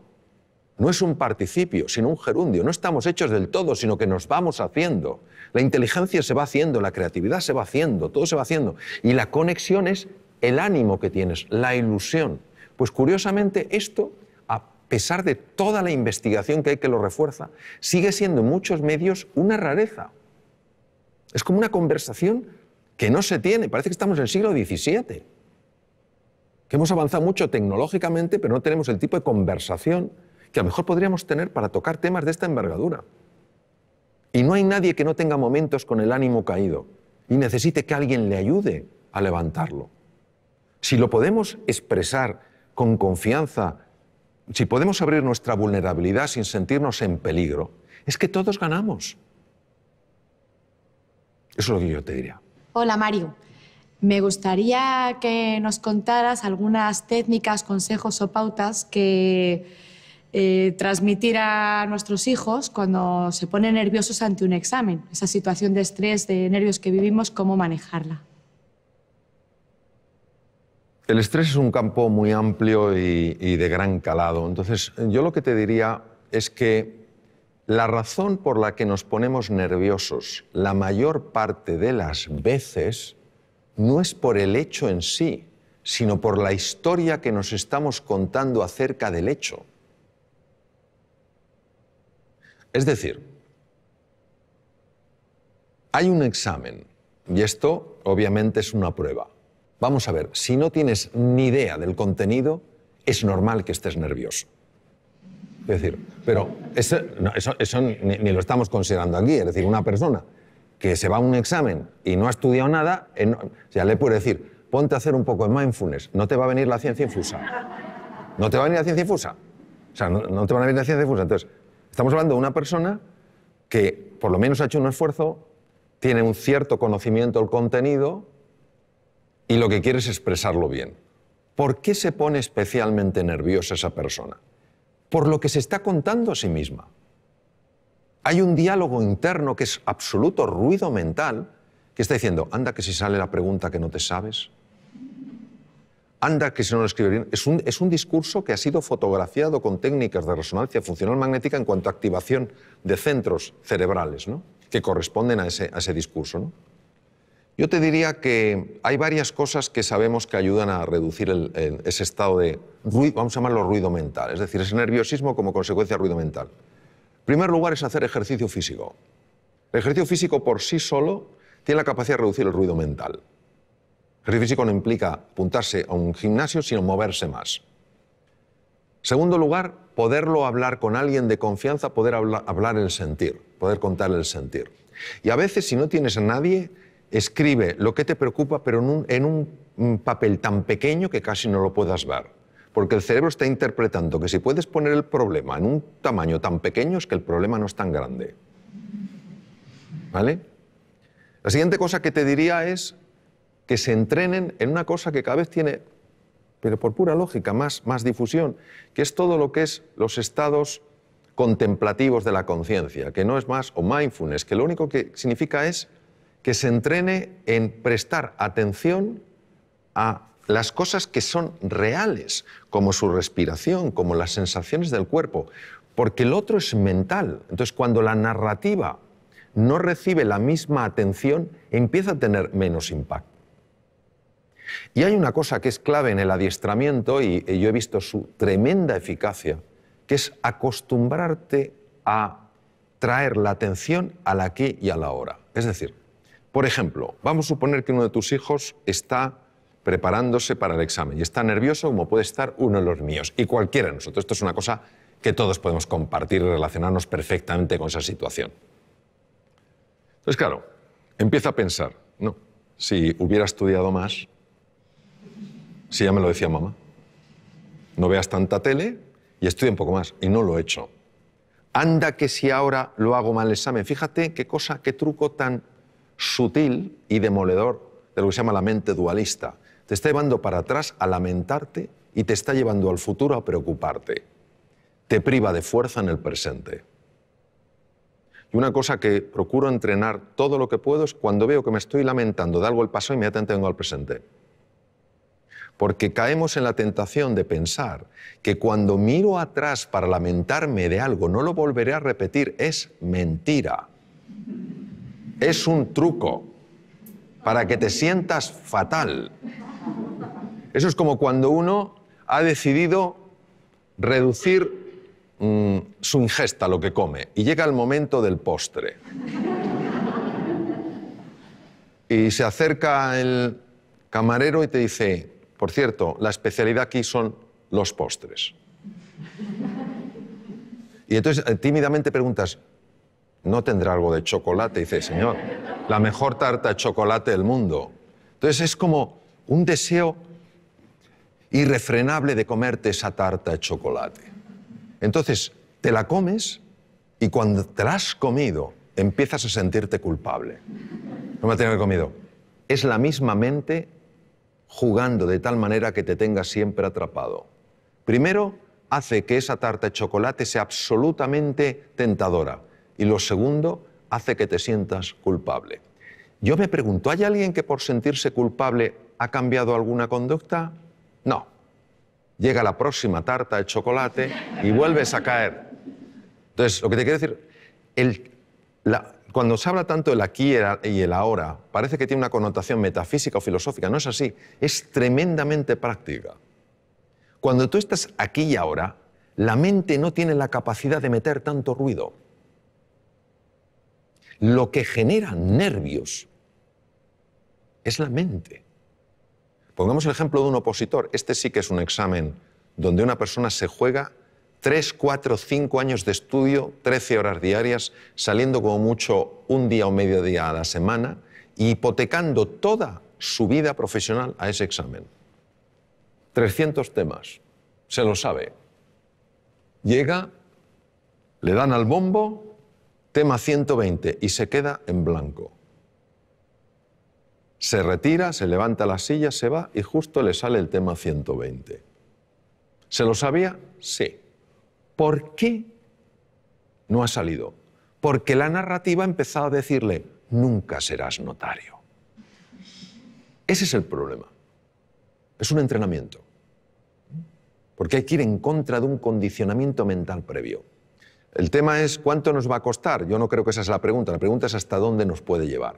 no es un participio, sino un gerundio. No estamos hechos del todo, sino que nos vamos haciendo. La inteligencia se va haciendo, la creatividad se va haciendo, todo se va haciendo. Y la conexión es el ánimo que tienes, la ilusión. Pues curiosamente esto, a pesar de toda la investigación que hay que lo refuerza, sigue siendo en muchos medios una rareza. Es como una conversación que no se tiene. Parece que estamos en el siglo XVII. Que hemos avanzado mucho tecnológicamente, pero no tenemos el tipo de conversación que a lo mejor podríamos tener para tocar temas de esta envergadura. Y no hay nadie que no tenga momentos con el ánimo caído y necesite que alguien le ayude a levantarlo. Si lo podemos expresar con confianza, si podemos abrir nuestra vulnerabilidad sin sentirnos en peligro, es que todos ganamos. Eso es lo que yo te diría. Hola, Mario. Me gustaría que nos contaras algunas técnicas, consejos o pautas que transmitir a nuestros hijos cuando se ponen nerviosos ante un examen. Esa situación de estrés, de nervios que vivimos, ¿cómo manejarla? El estrés es un campo muy amplio y de gran calado. Entonces, yo lo que te diría es que la razón por la que nos ponemos nerviosos la mayor parte de las veces no es por el hecho en sí, sino por la historia que nos estamos contando acerca del hecho. Es decir, hay un examen y esto obviamente es una prueba. Vamos a ver, si no tienes ni idea del contenido, es normal que estés nervioso. Es decir, pero eso ni lo estamos considerando aquí. Es decir, una persona que se va a un examen y no ha estudiado nada, ya le puede decir, ponte a hacer un poco de mindfulness, no te va a venir la ciencia infusa. ¿No te va a venir la ciencia infusa? O sea, no te va a venir la ciencia infusa. Entonces, estamos hablando de una persona que por lo menos ha hecho un esfuerzo, tiene un cierto conocimiento del contenido y lo que quiere es expresarlo bien. ¿Por qué se pone especialmente nerviosa esa persona? Por lo que se está contando a sí misma. Hay un diálogo interno que es absoluto ruido mental que está diciendo, anda que si sale la pregunta que no te sabes, anda que si no lo escribe bien. Es un discurso que ha sido fotografiado con técnicas de resonancia funcional magnética en cuanto a activación de centros cerebrales, ¿no?, que corresponden a ese discurso, ¿no? Yo te diría que hay varias cosas que sabemos que ayudan a reducir ese estado de ruido, vamos a llamarlo ruido mental, es decir, ese nerviosismo como consecuencia de ruido mental. En primer lugar es hacer ejercicio físico. El ejercicio físico por sí solo tiene la capacidad de reducir el ruido mental. El ejercicio físico no implica apuntarse a un gimnasio, sino moverse más. En segundo lugar, poderlo hablar con alguien de confianza, poder hablar el sentir, poder contar el sentir. Y a veces, si no tienes a nadie, escribe lo que te preocupa, pero en un papel tan pequeño que casi no lo puedas ver. Porque el cerebro está interpretando que si puedes poner el problema en un tamaño tan pequeño es que el problema no es tan grande. ¿Vale? La siguiente cosa que te diría es que se entrenen en una cosa que cada vez tiene, pero por pura lógica, más difusión, que es todo lo que es los estados contemplativos de la conciencia, que no es más, o mindfulness, que lo único que significa es que se entrene en prestar atención a las cosas que son reales, como su respiración, como las sensaciones del cuerpo, porque el otro es mental. Entonces, cuando la narrativa no recibe la misma atención, empieza a tener menos impacto. Y hay una cosa que es clave en el adiestramiento, y yo he visto su tremenda eficacia, que es acostumbrarte a traer la atención al aquí y a la ahora. Es decir, por ejemplo, vamos a suponer que uno de tus hijos está preparándose para el examen y está nervioso como puede estar uno de los míos y cualquiera de nosotros. Esto es una cosa que todos podemos compartir y relacionarnos perfectamente con esa situación. Entonces, claro, empieza a pensar, no, si hubiera estudiado más, si ya me lo decía mamá, no veas tanta tele y estudia un poco más, y no lo he hecho. Anda que si ahora lo hago mal el examen, fíjate qué cosa, qué truco tan sutil y demoledor de lo que se llama la mente dualista. Te está llevando para atrás a lamentarte y te está llevando al futuro a preocuparte. Te priva de fuerza en el presente. Y una cosa que procuro entrenar todo lo que puedo es cuando veo que me estoy lamentando de algo del pasado, inmediatamente vengo al presente. Porque caemos en la tentación de pensar que cuando miro atrás para lamentarme de algo no lo volveré a repetir. Es mentira. Es un truco para que te sientas fatal. Eso es como cuando uno ha decidido reducir su ingesta, lo que come, y llega el momento del postre. Y se acerca el camarero y te dice, por cierto, la especialidad aquí son los postres. Y entonces tímidamente preguntas, ¿no tendrá algo de chocolate? Y dice, señor, la mejor tarta de chocolate del mundo. Entonces es como un deseo irrefrenable de comerte esa tarta de chocolate. Entonces te la comes y cuando te la has comido empiezas a sentirte culpable. No me la tengo que haber comido. Es la misma mente jugando de tal manera que te tenga siempre atrapado. Primero, hace que esa tarta de chocolate sea absolutamente tentadora. Y lo segundo, hace que te sientas culpable. Yo me pregunto, ¿hay alguien que por sentirse culpable ha cambiado alguna conducta? No. Llega la próxima tarta de chocolate y vuelves a caer. Entonces, lo que te quiero decir, cuando se habla tanto del aquí y el ahora, parece que tiene una connotación metafísica o filosófica. No es así, es tremendamente práctica. Cuando tú estás aquí y ahora, la mente no tiene la capacidad de meter tanto ruido. Lo que genera nervios es la mente. Pongamos el ejemplo de un opositor. Este sí que es un examen donde una persona se juega 3, 4, 5 años de estudio, 13 horas diarias, saliendo como mucho un día o medio día a la semana y hipotecando toda su vida profesional a ese examen. 300 temas. Se lo sabe. Llega, le dan al bombo, tema 120 y se queda en blanco. Se retira, se levanta la silla, se va y justo le sale el tema 120. ¿Se lo sabía? Sí. ¿Por qué no ha salido? Porque la narrativa ha empezado a decirle, nunca serás notario. Ese es el problema. Es un entrenamiento. Porque hay que ir en contra de un condicionamiento mental previo. El tema es, ¿cuánto nos va a costar? Yo no creo que esa es la pregunta. La pregunta es hasta dónde nos puede llevar.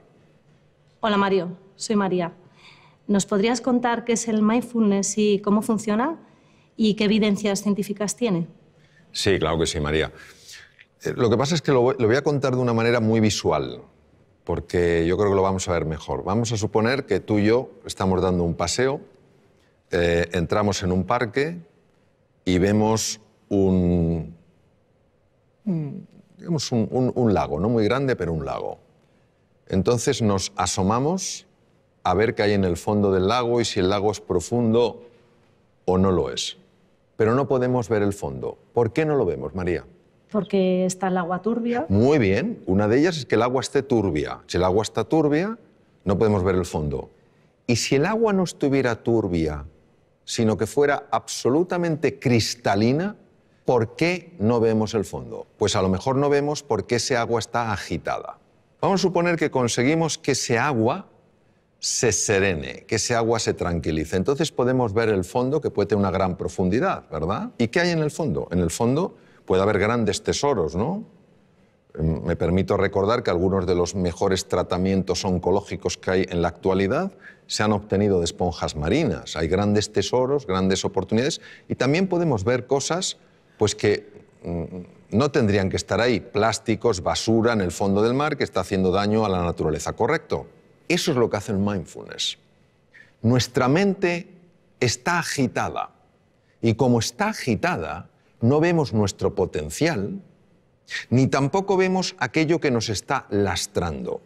Hola Mario, soy María. ¿Nos podrías contar qué es el mindfulness y cómo funciona? ¿Y qué evidencias científicas tiene? Sí, claro que sí, María. Lo que pasa es que lo voy a contar de una manera muy visual, porque yo creo que lo vamos a ver mejor. Vamos a suponer que tú y yo estamos dando un paseo, entramos en un parque y vemos un lago, no muy grande, pero un lago. Entonces nos asomamos a ver qué hay en el fondo del lago y si el lago es profundo o no lo es. Pero no podemos ver el fondo. ¿Por qué no lo vemos, María? Porque está el agua turbia. Muy bien. Una de ellas es que el agua esté turbia. Si el agua está turbia, no podemos ver el fondo. Y si el agua no estuviera turbia, sino que fuera absolutamente cristalina, ¿por qué no vemos el fondo? Pues a lo mejor no vemos porque ese agua está agitada. Vamos a suponer que conseguimos que ese agua se serene, que ese agua se tranquilice. Entonces podemos ver el fondo, que puede tener una gran profundidad, ¿verdad? ¿Y qué hay en el fondo? En el fondo puede haber grandes tesoros, ¿no? Me permito recordar que algunos de los mejores tratamientos oncológicos que hay en la actualidad se han obtenido de esponjas marinas. Hay grandes tesoros, grandes oportunidades y también podemos ver cosas pues, que no tendrían que estar ahí. Plásticos, basura en el fondo del mar que está haciendo daño a la naturaleza, ¿correcto? Eso es lo que hace el mindfulness. Nuestra mente está agitada y como está agitada no vemos nuestro potencial ni tampoco vemos aquello que nos está lastrando.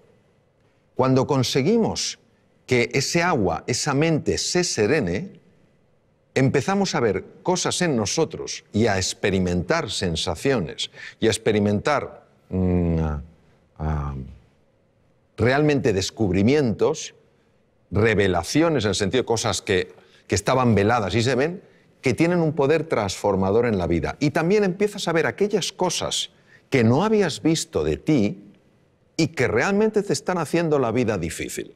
Cuando conseguimos que ese agua, esa mente se serene, empezamos a ver cosas en nosotros y a experimentar sensaciones y a experimentar realmente descubrimientos, revelaciones, en el sentido de cosas que estaban veladas y se ven, que tienen un poder transformador en la vida. Y también empiezas a ver aquellas cosas que no habías visto de ti y que realmente te están haciendo la vida difícil.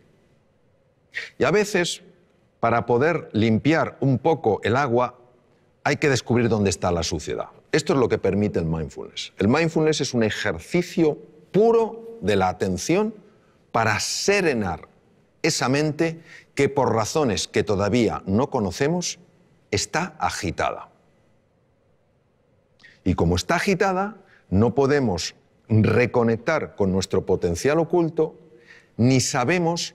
Y a veces, para poder limpiar un poco el agua, hay que descubrir dónde está la suciedad. Esto es lo que permite el mindfulness. El mindfulness es un ejercicio puro de la atención para serenar esa mente que por razones que todavía no conocemos está agitada. Y como está agitada, no podemos reconectar con nuestro potencial oculto, ni sabemos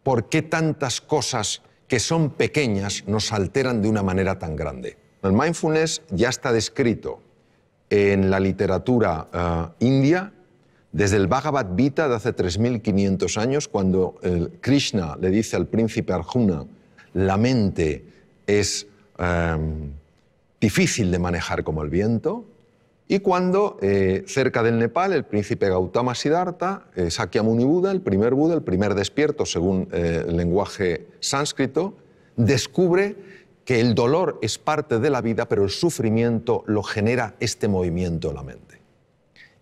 por qué tantas cosas que son pequeñas nos alteran de una manera tan grande. El mindfulness ya está descrito en la literatura india, desde el Bhagavad Gita de hace 3.500 años, cuando Krishna le dice al príncipe Arjuna, la mente es difícil de manejar como el viento, y cuando cerca del Nepal el príncipe Gautama Siddhartha, Sakyamuni Buda, el primer despierto según el lenguaje sánscrito, descubre que el dolor es parte de la vida, pero el sufrimiento lo genera este movimiento de la mente.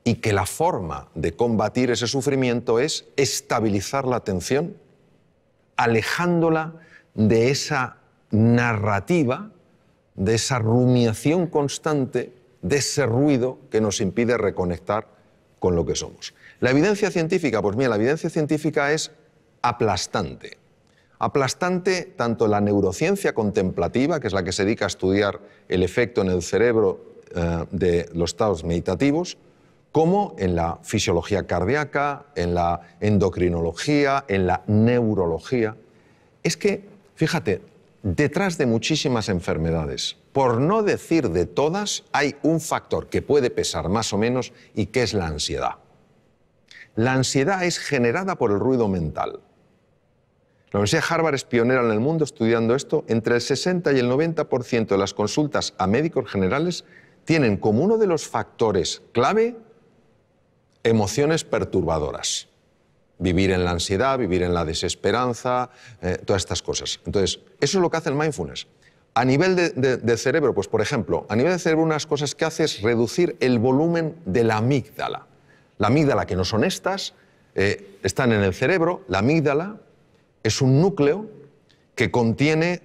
Y que la forma de combatir ese sufrimiento es estabilizar la atención, alejándola de esa narrativa, de esa rumiación constante, de ese ruido que nos impide reconectar con lo que somos. La evidencia científica, pues mira, la evidencia científica es aplastante. Aplastante tanto en la neurociencia contemplativa, que es la que se dedica a estudiar el efecto en el cerebro de los estados meditativos, como en la fisiología cardíaca, en la endocrinología, en la neurología. Es que, fíjate, detrás de muchísimas enfermedades, por no decir de todas, hay un factor que puede pesar más o menos y que es la ansiedad. La ansiedad es generada por el ruido mental. La Universidad de Harvard es pionera en el mundo estudiando esto. Entre el 60 y el 90% de las consultas a médicos generales tienen como uno de los factores clave emociones perturbadoras. Vivir en la ansiedad, vivir en la desesperanza, todas estas cosas. Entonces, eso es lo que hace el mindfulness. A nivel de cerebro, pues por ejemplo, a nivel de cerebro unas cosas que hace es reducir el volumen de la amígdala. La amígdala, que no son estas, están en el cerebro. La amígdala es un núcleo que contiene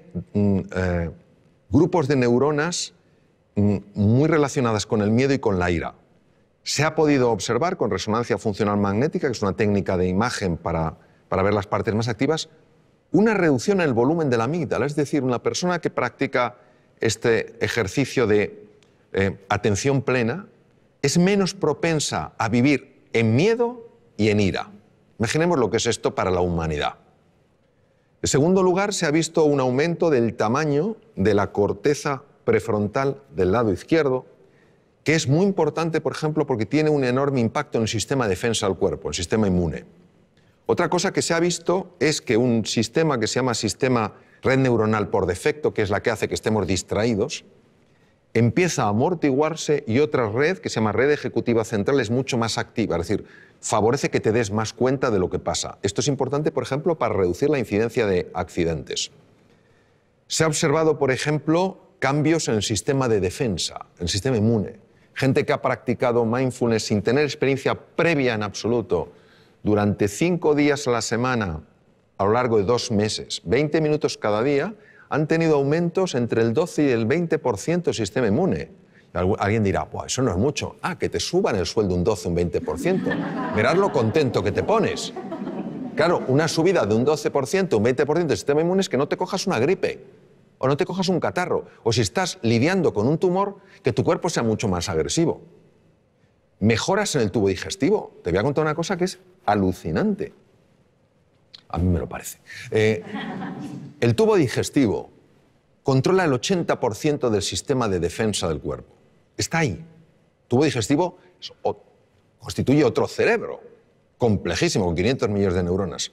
grupos de neuronas muy relacionadas con el miedo y con la ira. Se ha podido observar con resonancia funcional magnética, que es una técnica de imagen para ver las partes más activas, una reducción en el volumen de la amígdala. Es decir, una persona que practica este ejercicio de atención plena es menos propensa a vivir en miedo y en ira. Imaginemos lo que es esto para la humanidad. En segundo lugar, se ha visto un aumento del tamaño de la corteza prefrontal del lado izquierdo, que es muy importante, por ejemplo, porque tiene un enorme impacto en el sistema de defensa del cuerpo, el sistema inmune. Otra cosa que se ha visto es que un sistema que se llama sistema red neuronal por defecto, que es la que hace que estemos distraídos, empieza a amortiguarse y otra red, que se llama red ejecutiva central, es mucho más activa, es decir, favorece que te des más cuenta de lo que pasa. Esto es importante, por ejemplo, para reducir la incidencia de accidentes. Se ha observado, por ejemplo, cambios en el sistema de defensa, en el sistema inmune. Gente que ha practicado mindfulness sin tener experiencia previa en absoluto, durante 5 días a la semana, a lo largo de 2 meses, 20 minutos cada día, han tenido aumentos entre el 12 y el 20% del sistema inmune. Alguien dirá, pues eso no es mucho. Ah, que te suban el sueldo un 12, un 20%. Mirad lo contento que te pones. Claro, una subida de un 12%, un 20% del sistema inmune es que no te cojas una gripe, o no te cojas un catarro, o si estás lidiando con un tumor, que tu cuerpo sea mucho más agresivo. Mejoras en el tubo digestivo. Te voy a contar una cosa que es alucinante. A mí me lo parece. El tubo digestivo controla el 80% del sistema de defensa del cuerpo. Está ahí. El tubo digestivo constituye otro cerebro, complejísimo, con 500 millones de neuronas.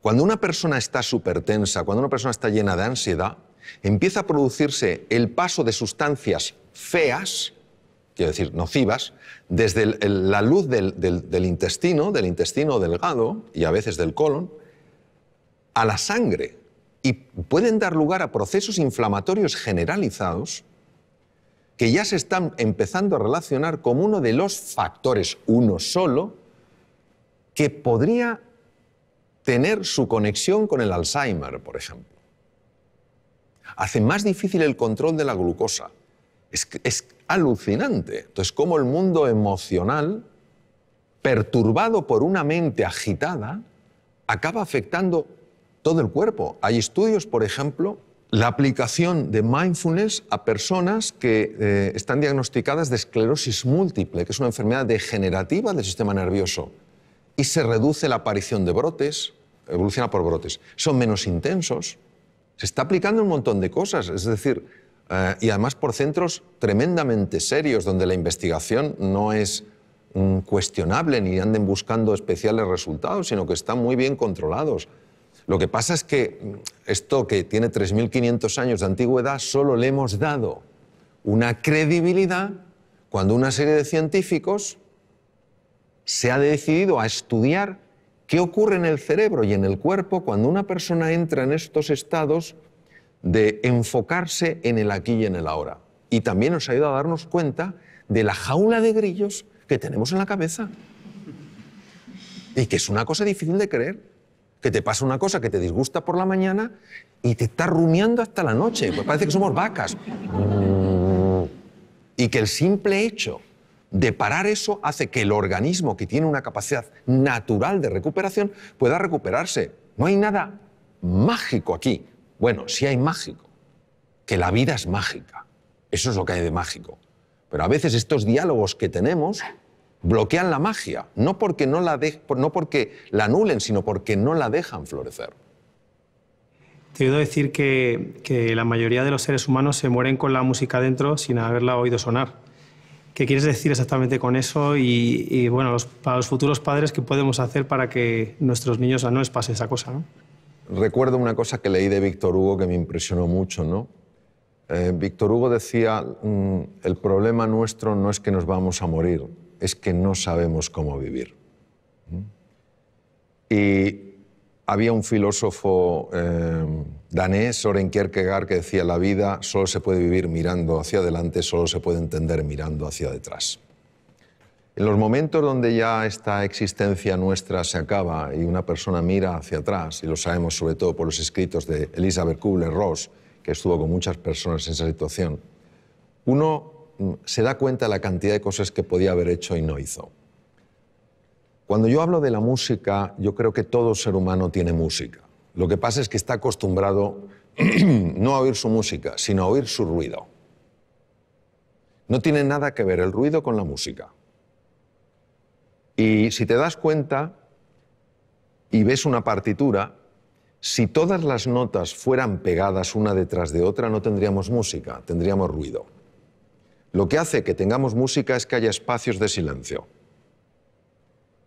Cuando una persona está súper tensa, cuando una persona está llena de ansiedad, empieza a producirse el paso de sustancias feas quiero decir, nocivas, desde la luz del intestino delgado y a veces del colon, a la sangre. Y pueden dar lugar a procesos inflamatorios generalizados que ya se están empezando a relacionar como uno de los factores, uno solo, que podría tener su conexión con el Alzheimer, por ejemplo. Hace más difícil el control de la glucosa. Es alucinante. Entonces, cómo el mundo emocional, perturbado por una mente agitada, acaba afectando todo el cuerpo. Hay estudios, por ejemplo, la aplicación de mindfulness a personas que están diagnosticadas de esclerosis múltiple, que es una enfermedad degenerativa del sistema nervioso, y se reduce la aparición de brotes, evoluciona por brotes. Son menos intensos. Se está aplicando un montón de cosas, es decir, y además por centros tremendamente serios, donde la investigación no es cuestionable ni anden buscando especiales resultados, sino que están muy bien controlados. Lo que pasa es que esto, que tiene 3.500 años de antigüedad, solo le hemos dado una credibilidad cuando una serie de científicos se ha decidido a estudiar qué ocurre en el cerebro y en el cuerpo cuando una persona entra en estos estados de enfocarse en el aquí y en el ahora. Y también nos ha ayudado a darnos cuenta de la jaula de grillos que tenemos en la cabeza. Y que es una cosa difícil de creer. Que te pasa una cosa que te disgusta por la mañana y te está rumiando hasta la noche. Pues parece que somos vacas. Y que el simple hecho de parar eso hace que el organismo, que tiene una capacidad natural de recuperación, pueda recuperarse. No hay nada mágico aquí. Bueno, sí hay mágico, que la vida es mágica. Eso es lo que hay de mágico. Pero a veces estos diálogos que tenemos bloquean la magia, no porque la anulen, sino porque no la dejan florecer. Te he oído decir que la mayoría de los seres humanos se mueren con la música dentro sin haberla oído sonar. ¿Qué quieres decir exactamente con eso? Y bueno, para los futuros padres, ¿qué podemos hacer para que nuestros niños no les pase esa cosa, ¿no? Recuerdo una cosa que leí de Víctor Hugo que me impresionó mucho, ¿no? Víctor Hugo decía, el problema nuestro no es que nos vamos a morir, es que no sabemos cómo vivir. Y había un filósofo danés, Søren Kierkegaard, que decía, la vida solo se puede vivir mirando hacia adelante, solo se puede entender mirando hacia detrás. En los momentos donde ya esta existencia nuestra se acaba y una persona mira hacia atrás, y lo sabemos sobre todo por los escritos de Elisabeth Kubler-Ross, que estuvo con muchas personas en esa situación, uno se da cuenta de la cantidad de cosas que podía haber hecho y no hizo. Cuando yo hablo de la música, yo creo que todo ser humano tiene música. Lo que pasa es que está acostumbrado no a oír su música, sino a oír su ruido. No tiene nada que ver el ruido con la música. Y si te das cuenta y ves una partitura, si todas las notas fueran pegadas una detrás de otra, no tendríamos música, tendríamos ruido. Lo que hace que tengamos música es que haya espacios de silencio.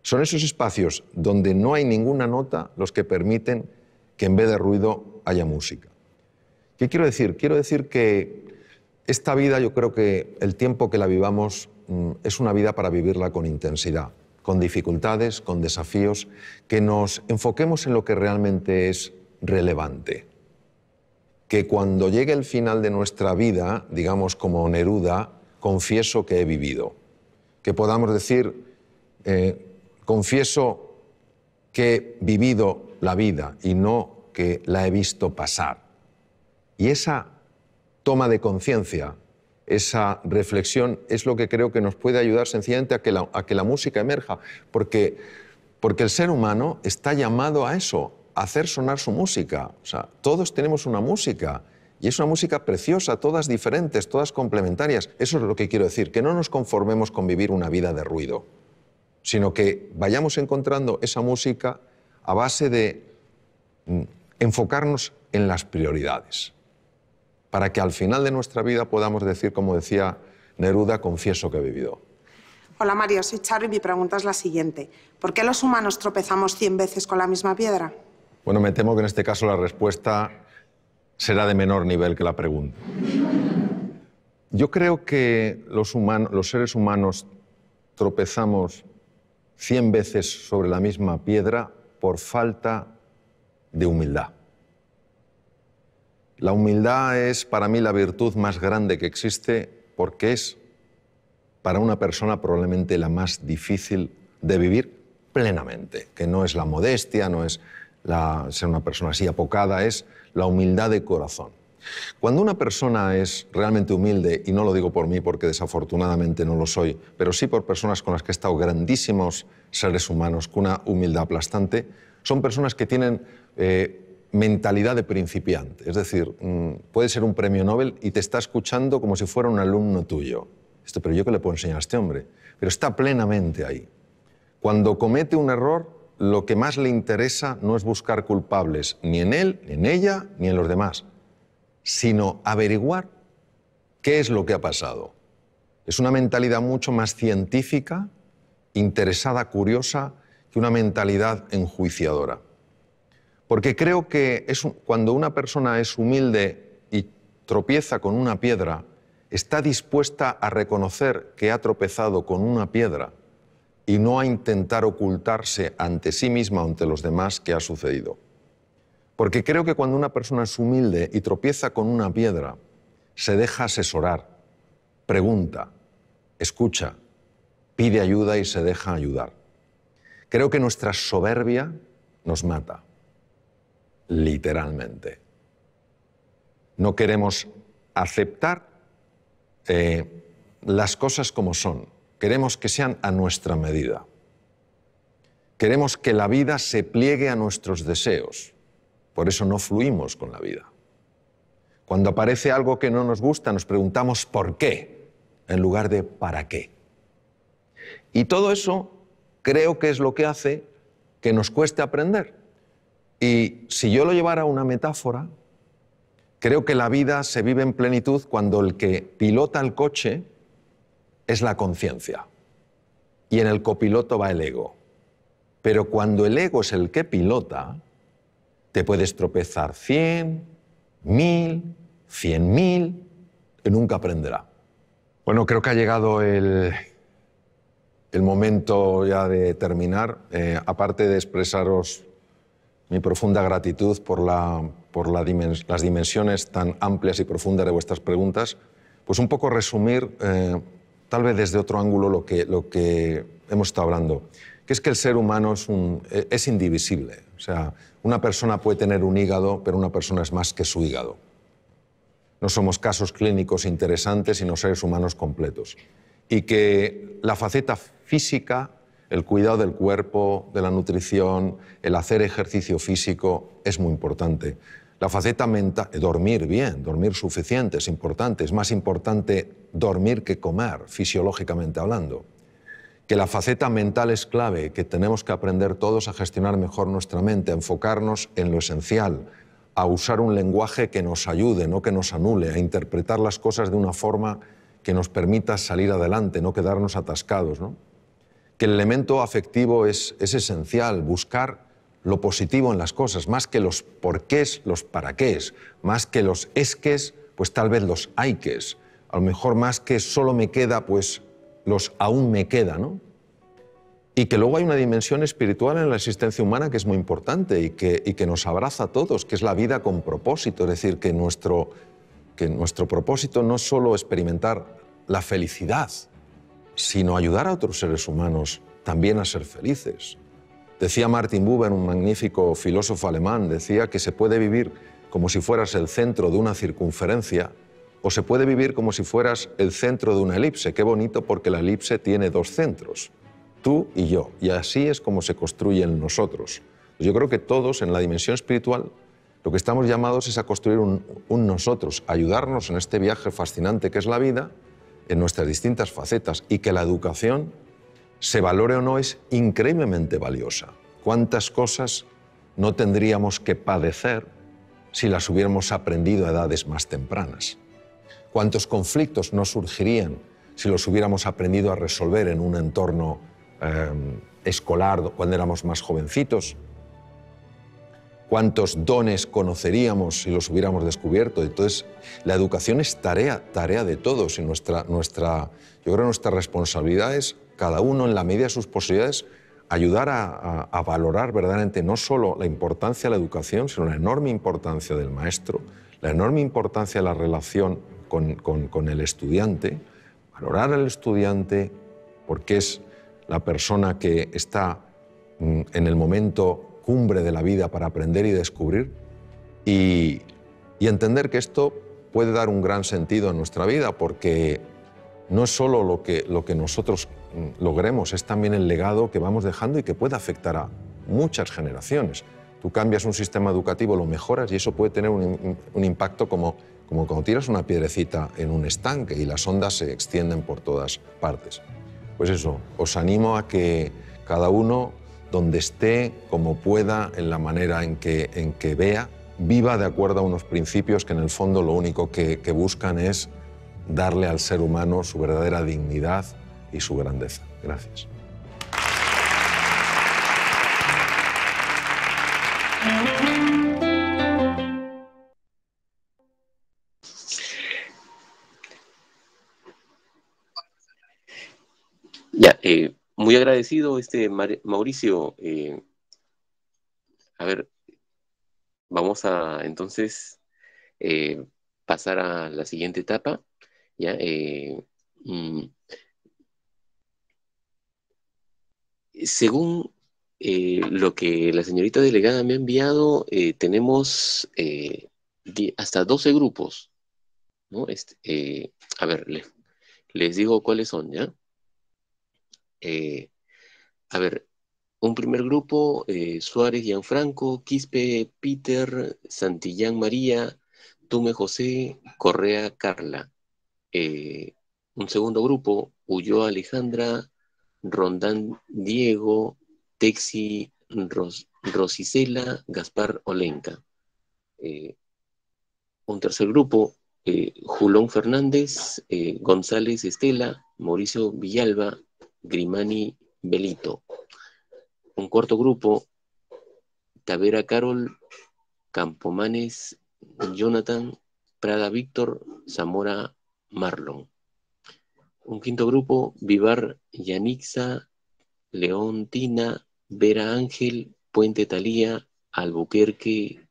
Son esos espacios donde no hay ninguna nota los que permiten que en vez de ruido haya música. ¿Qué quiero decir? Quiero decir que esta vida, yo creo que el tiempo que la vivamos es una vida para vivirla con intensidad, con dificultades, con desafíos, que nos enfoquemos en lo que realmente es relevante. Que cuando llegue el final de nuestra vida, digamos como Neruda, confieso que he vivido. Que podamos decir, confieso que he vivido la vida y no que la he visto pasar. Y esa toma de conciencia, esa reflexión es lo que creo que nos puede ayudar sencillamente a que la música emerja, porque el ser humano está llamado a eso, a hacer sonar su música. O sea, todos tenemos una música y es una música preciosa, todas diferentes, todas complementarias. Eso es lo que quiero decir, que no nos conformemos con vivir una vida de ruido, sino que vayamos encontrando esa música a base de enfocarnos en las prioridades, para que al final de nuestra vida podamos decir, como decía Neruda, confieso que he vivido. Hola Mario, soy Charo y mi pregunta es la siguiente. ¿Por qué los humanos tropezamos 100 veces con la misma piedra? Bueno, me temo que en este caso la respuesta será de menor nivel que la pregunta. Yo creo que los seres humanos tropezamos 100 veces sobre la misma piedra por falta de humildad. La humildad es para mí la virtud más grande que existe porque es para una persona probablemente la más difícil de vivir plenamente, que no es la modestia, no es ser una persona así apocada, es la humildad de corazón. Cuando una persona es realmente humilde, y no lo digo por mí porque desafortunadamente no lo soy, pero sí por personas con las que he estado, grandísimos seres humanos con una humildad aplastante, son personas que tienen mentalidad de principiante. Es decir, puede ser un premio Nobel y te está escuchando como si fuera un alumno tuyo. Pero ¿yo qué le puedo enseñar a este hombre? Pero está plenamente ahí. Cuando comete un error, lo que más le interesa no es buscar culpables ni en él, ni en ella, ni en los demás, sino averiguar qué es lo que ha pasado. Es una mentalidad mucho más científica, interesada, curiosa, que una mentalidad enjuiciadora. Porque creo que cuando una persona es humilde y tropieza con una piedra, está dispuesta a reconocer que ha tropezado con una piedra y no a intentar ocultarse ante sí misma o ante los demás qué ha sucedido. Porque creo que cuando una persona es humilde y tropieza con una piedra, se deja asesorar, pregunta, escucha, pide ayuda y se deja ayudar. Creo que nuestra soberbia nos mata, literalmente. No queremos aceptar las cosas como son. Queremos que sean a nuestra medida. Queremos que la vida se pliegue a nuestros deseos. Por eso no fluimos con la vida. Cuando aparece algo que no nos gusta, nos preguntamos ¿por qué? En lugar de ¿para qué? Y todo eso creo que es lo que hace que nos cueste aprender. Y si yo lo llevara a una metáfora, creo que la vida se vive en plenitud cuando el que pilota el coche es la conciencia y en el copiloto va el ego. Pero cuando el ego es el que pilota, te puedes tropezar 100, 1000, 100.000 y nunca aprenderá. Bueno, creo que ha llegado el momento ya de terminar. Aparte de expresaros mi profunda gratitud por las dimensiones tan amplias y profundas de vuestras preguntas, pues un poco resumir, tal vez desde otro ángulo, lo que hemos estado hablando, que es que el ser humano es indivisible. O sea, una persona puede tener un hígado, pero una persona es más que su hígado. No somos casos clínicos interesantes, sino seres humanos completos. Y que la faceta física, el cuidado del cuerpo, de la nutrición, el hacer ejercicio físico es muy importante. La faceta mental, dormir bien, dormir suficiente es importante. Es más importante dormir que comer, fisiológicamente hablando. Que la faceta mental es clave, que tenemos que aprender todos a gestionar mejor nuestra mente, a enfocarnos en lo esencial, a usar un lenguaje que nos ayude, no que nos anule, a interpretar las cosas de una forma que nos permita salir adelante, no quedarnos atascados, ¿no? Que el elemento afectivo es esencial, buscar lo positivo en las cosas, más que los porqués, los paraqués, más que los esques, pues tal vez los hayques, a lo mejor más que solo me queda, pues los aún me queda, ¿no? Y que luego hay una dimensión espiritual en la existencia humana que es muy importante y que nos abraza a todos, que es la vida con propósito, es decir, que nuestro propósito no es solo experimentar la felicidad, sino ayudar a otros seres humanos también a ser felices. Decía Martin Buber, un magnífico filósofo alemán, decía que se puede vivir como si fueras el centro de una circunferencia o se puede vivir como si fueras el centro de una elipse. Qué bonito, porque la elipse tiene dos centros, tú y yo, y así es como se construyen nosotros. Yo creo que todos en la dimensión espiritual lo que estamos llamados es a construir un nosotros, ayudarnos en este viaje fascinante que es la vida, en nuestras distintas facetas, y que la educación, se valore o no, es increíblemente valiosa. ¿Cuántas cosas no tendríamos que padecer si las hubiéramos aprendido a edades más tempranas? ¿Cuántos conflictos no surgirían si los hubiéramos aprendido a resolver en un entorno escolar cuando éramos más jovencitos? cuántos dones conoceríamos si los hubiéramos descubierto. Entonces, la educación es tarea de todos y yo creo que nuestra responsabilidad es, cada uno en la medida de sus posibilidades, ayudar a valorar verdaderamente no solo la importancia de la educación, sino la enorme importancia del maestro, la enorme importancia de la relación con el estudiante, valorar al estudiante porque es la persona que está en el momento cumbre de la vida para aprender y descubrir, y entender que esto puede dar un gran sentido a nuestra vida, porque no es solo lo que nosotros logremos, es también el legado que vamos dejando y que puede afectar a muchas generaciones. Tú cambias un sistema educativo, lo mejoras y eso puede tener un impacto como cuando tiras una piedrecita en un estanque y las ondas se extienden por todas partes. Pues eso, os animo a que cada uno, donde esté, como pueda, en la manera en que vea, viva de acuerdo a unos principios que en el fondo lo único que buscan es darle al ser humano su verdadera dignidad y su grandeza. Gracias. Ya, muy agradecido, Mauricio. A ver, vamos a entonces pasar a la siguiente etapa. Ya, según lo que la señorita delegada me ha enviado, tenemos hasta 12 grupos, ¿no? A ver, les digo cuáles son, ¿ya? A ver, un primer grupo, Suárez Gianfranco, Quispe Peter, Santillán María, Tume José, Correa Carla. Un segundo grupo, Ulloa Alejandra, Rondán Diego, Texi Rosicela, Gaspar Olenka. Un tercer grupo, Julón Fernández, González Estela, Mauricio Villalba, Grimani Belito. Un cuarto grupo, Tavera Carol, Campomanes Jonathan, Prada Víctor, Zamora Marlon. Un quinto grupo, Vivar Yanixa, León Tina, Vera Ángel, Puente Talía, Albuquerque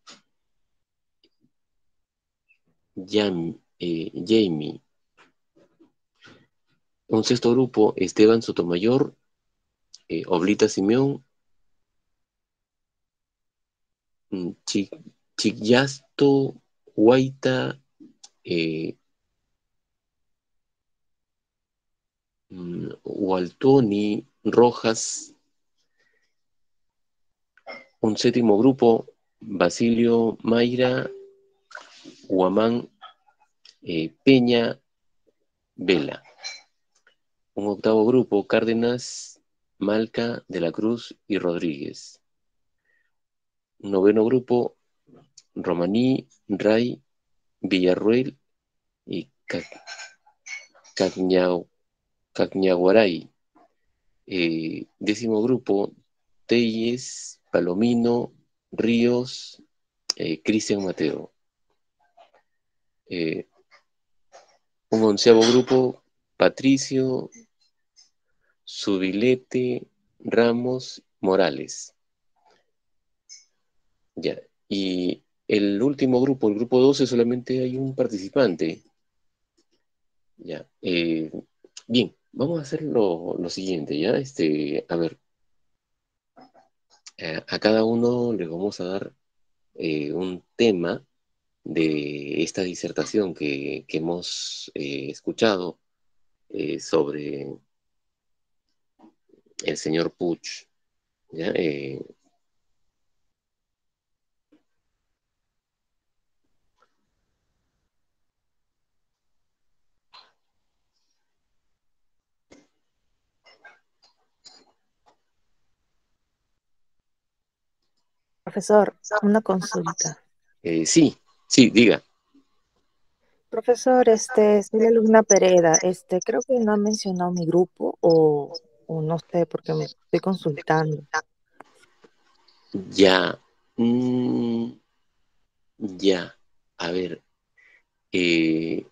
Jamie. Un sexto grupo, Esteban Sotomayor, Oblita Simeón, Chicyasto, Huayta, Waltoni, Rojas. Un séptimo grupo, Basilio Mayra, Huamán, Peña, Vela. Un octavo grupo, Cárdenas, Malca, De la Cruz y Rodríguez. Un noveno grupo, Romaní, Ray, Villarruel y Cacñaguaray. Décimo grupo, Telles, Palomino, Ríos, Cristian Mateo. Un onceavo grupo, Patricio, Subilete, Ramos, Morales. Ya. Y el último grupo, el grupo 12, solamente hay un participante. Ya. Bien, vamos a hacer lo siguiente, ¿ya? A ver. A cada uno les vamos a dar un tema de esta disertación que hemos escuchado sobre el señor Puig, ¿ya? Profesor, una consulta. Sí, diga. Profesor, soy la alumna Pereda. Creo que no ha mencionado mi grupo o no sé, porque me estoy consultando. Ya, Mm, ya, a ver. eh,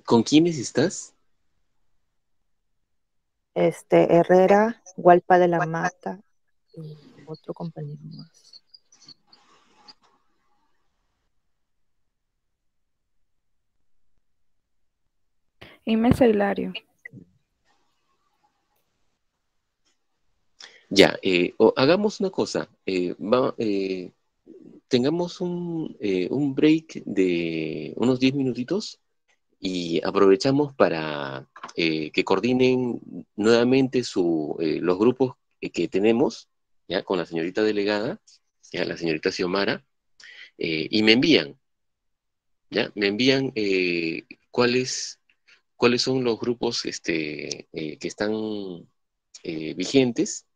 ¿Con quiénes estás? Herrera, Hualpa de la Mata y otro compañero más. Inmensa Hilario. Ya, hagamos una cosa. Tengamos un break de unos 10 minutitos y aprovechamos para que coordinen nuevamente los grupos que tenemos, ya, con la señorita delegada, ya, la señorita Xiomara, y me envían, ¿ya? Me envían cuáles son los grupos que están vigentes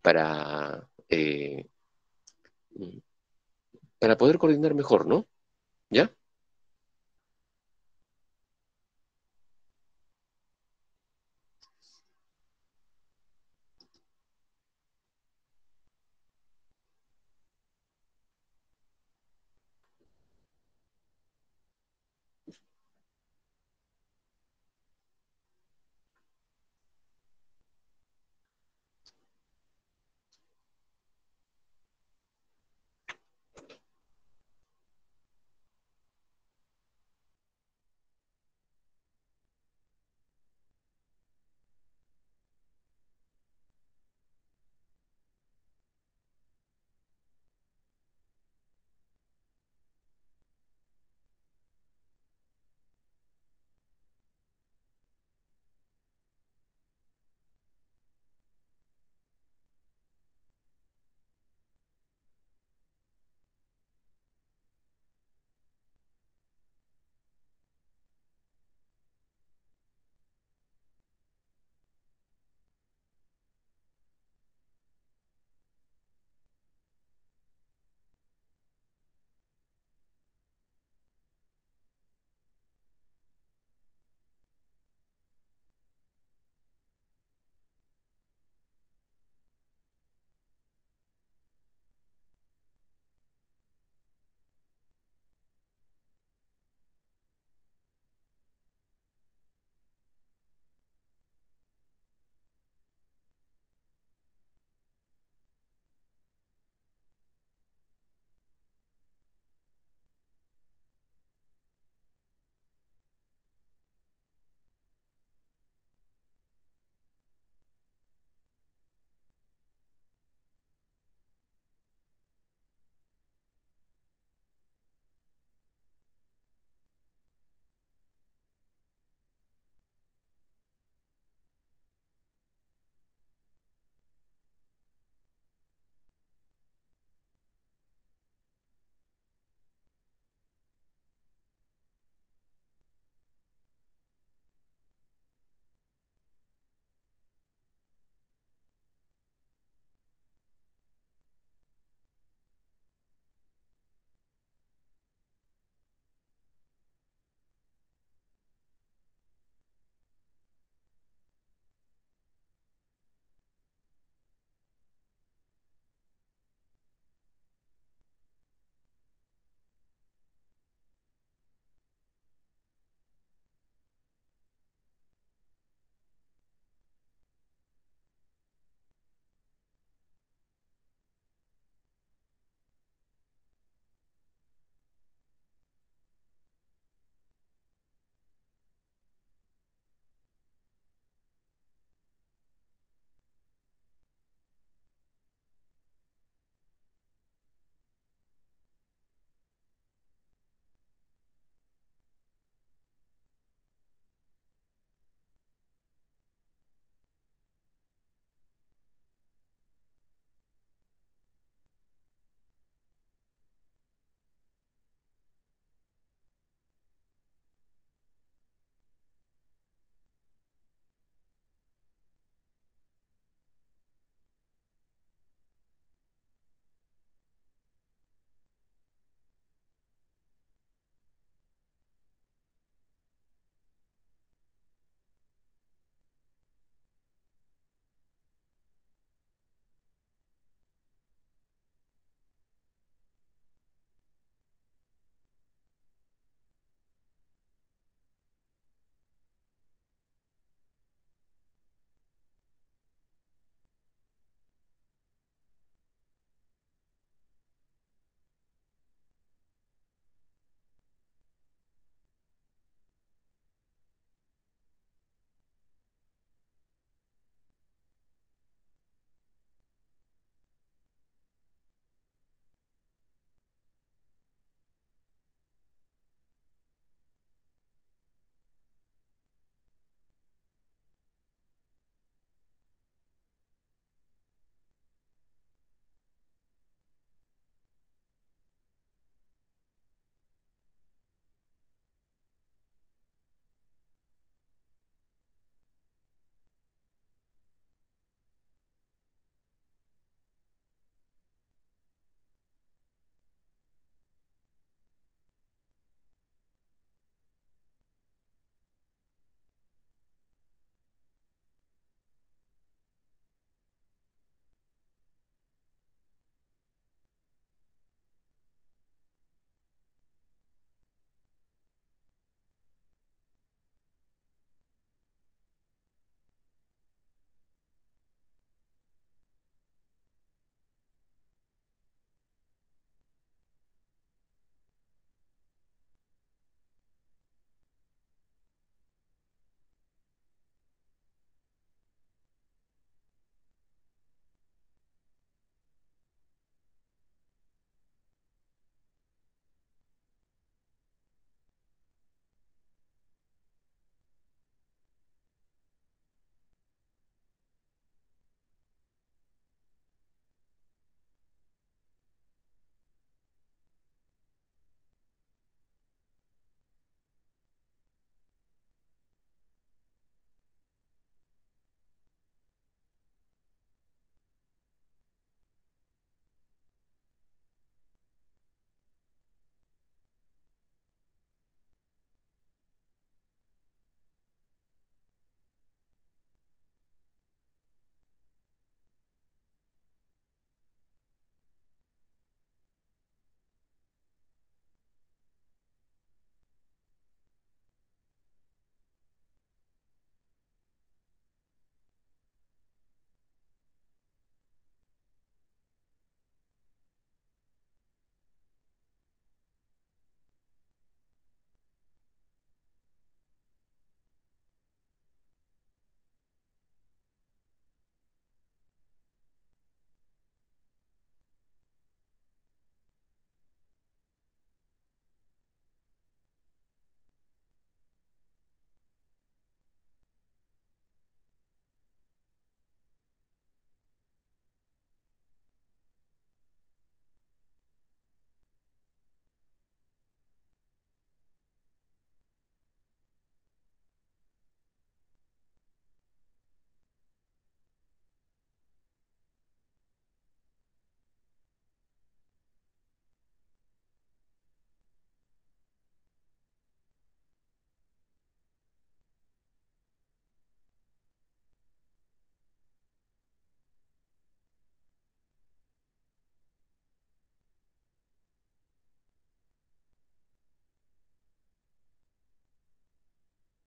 para, para poder coordinar mejor, ¿no? ¿Ya?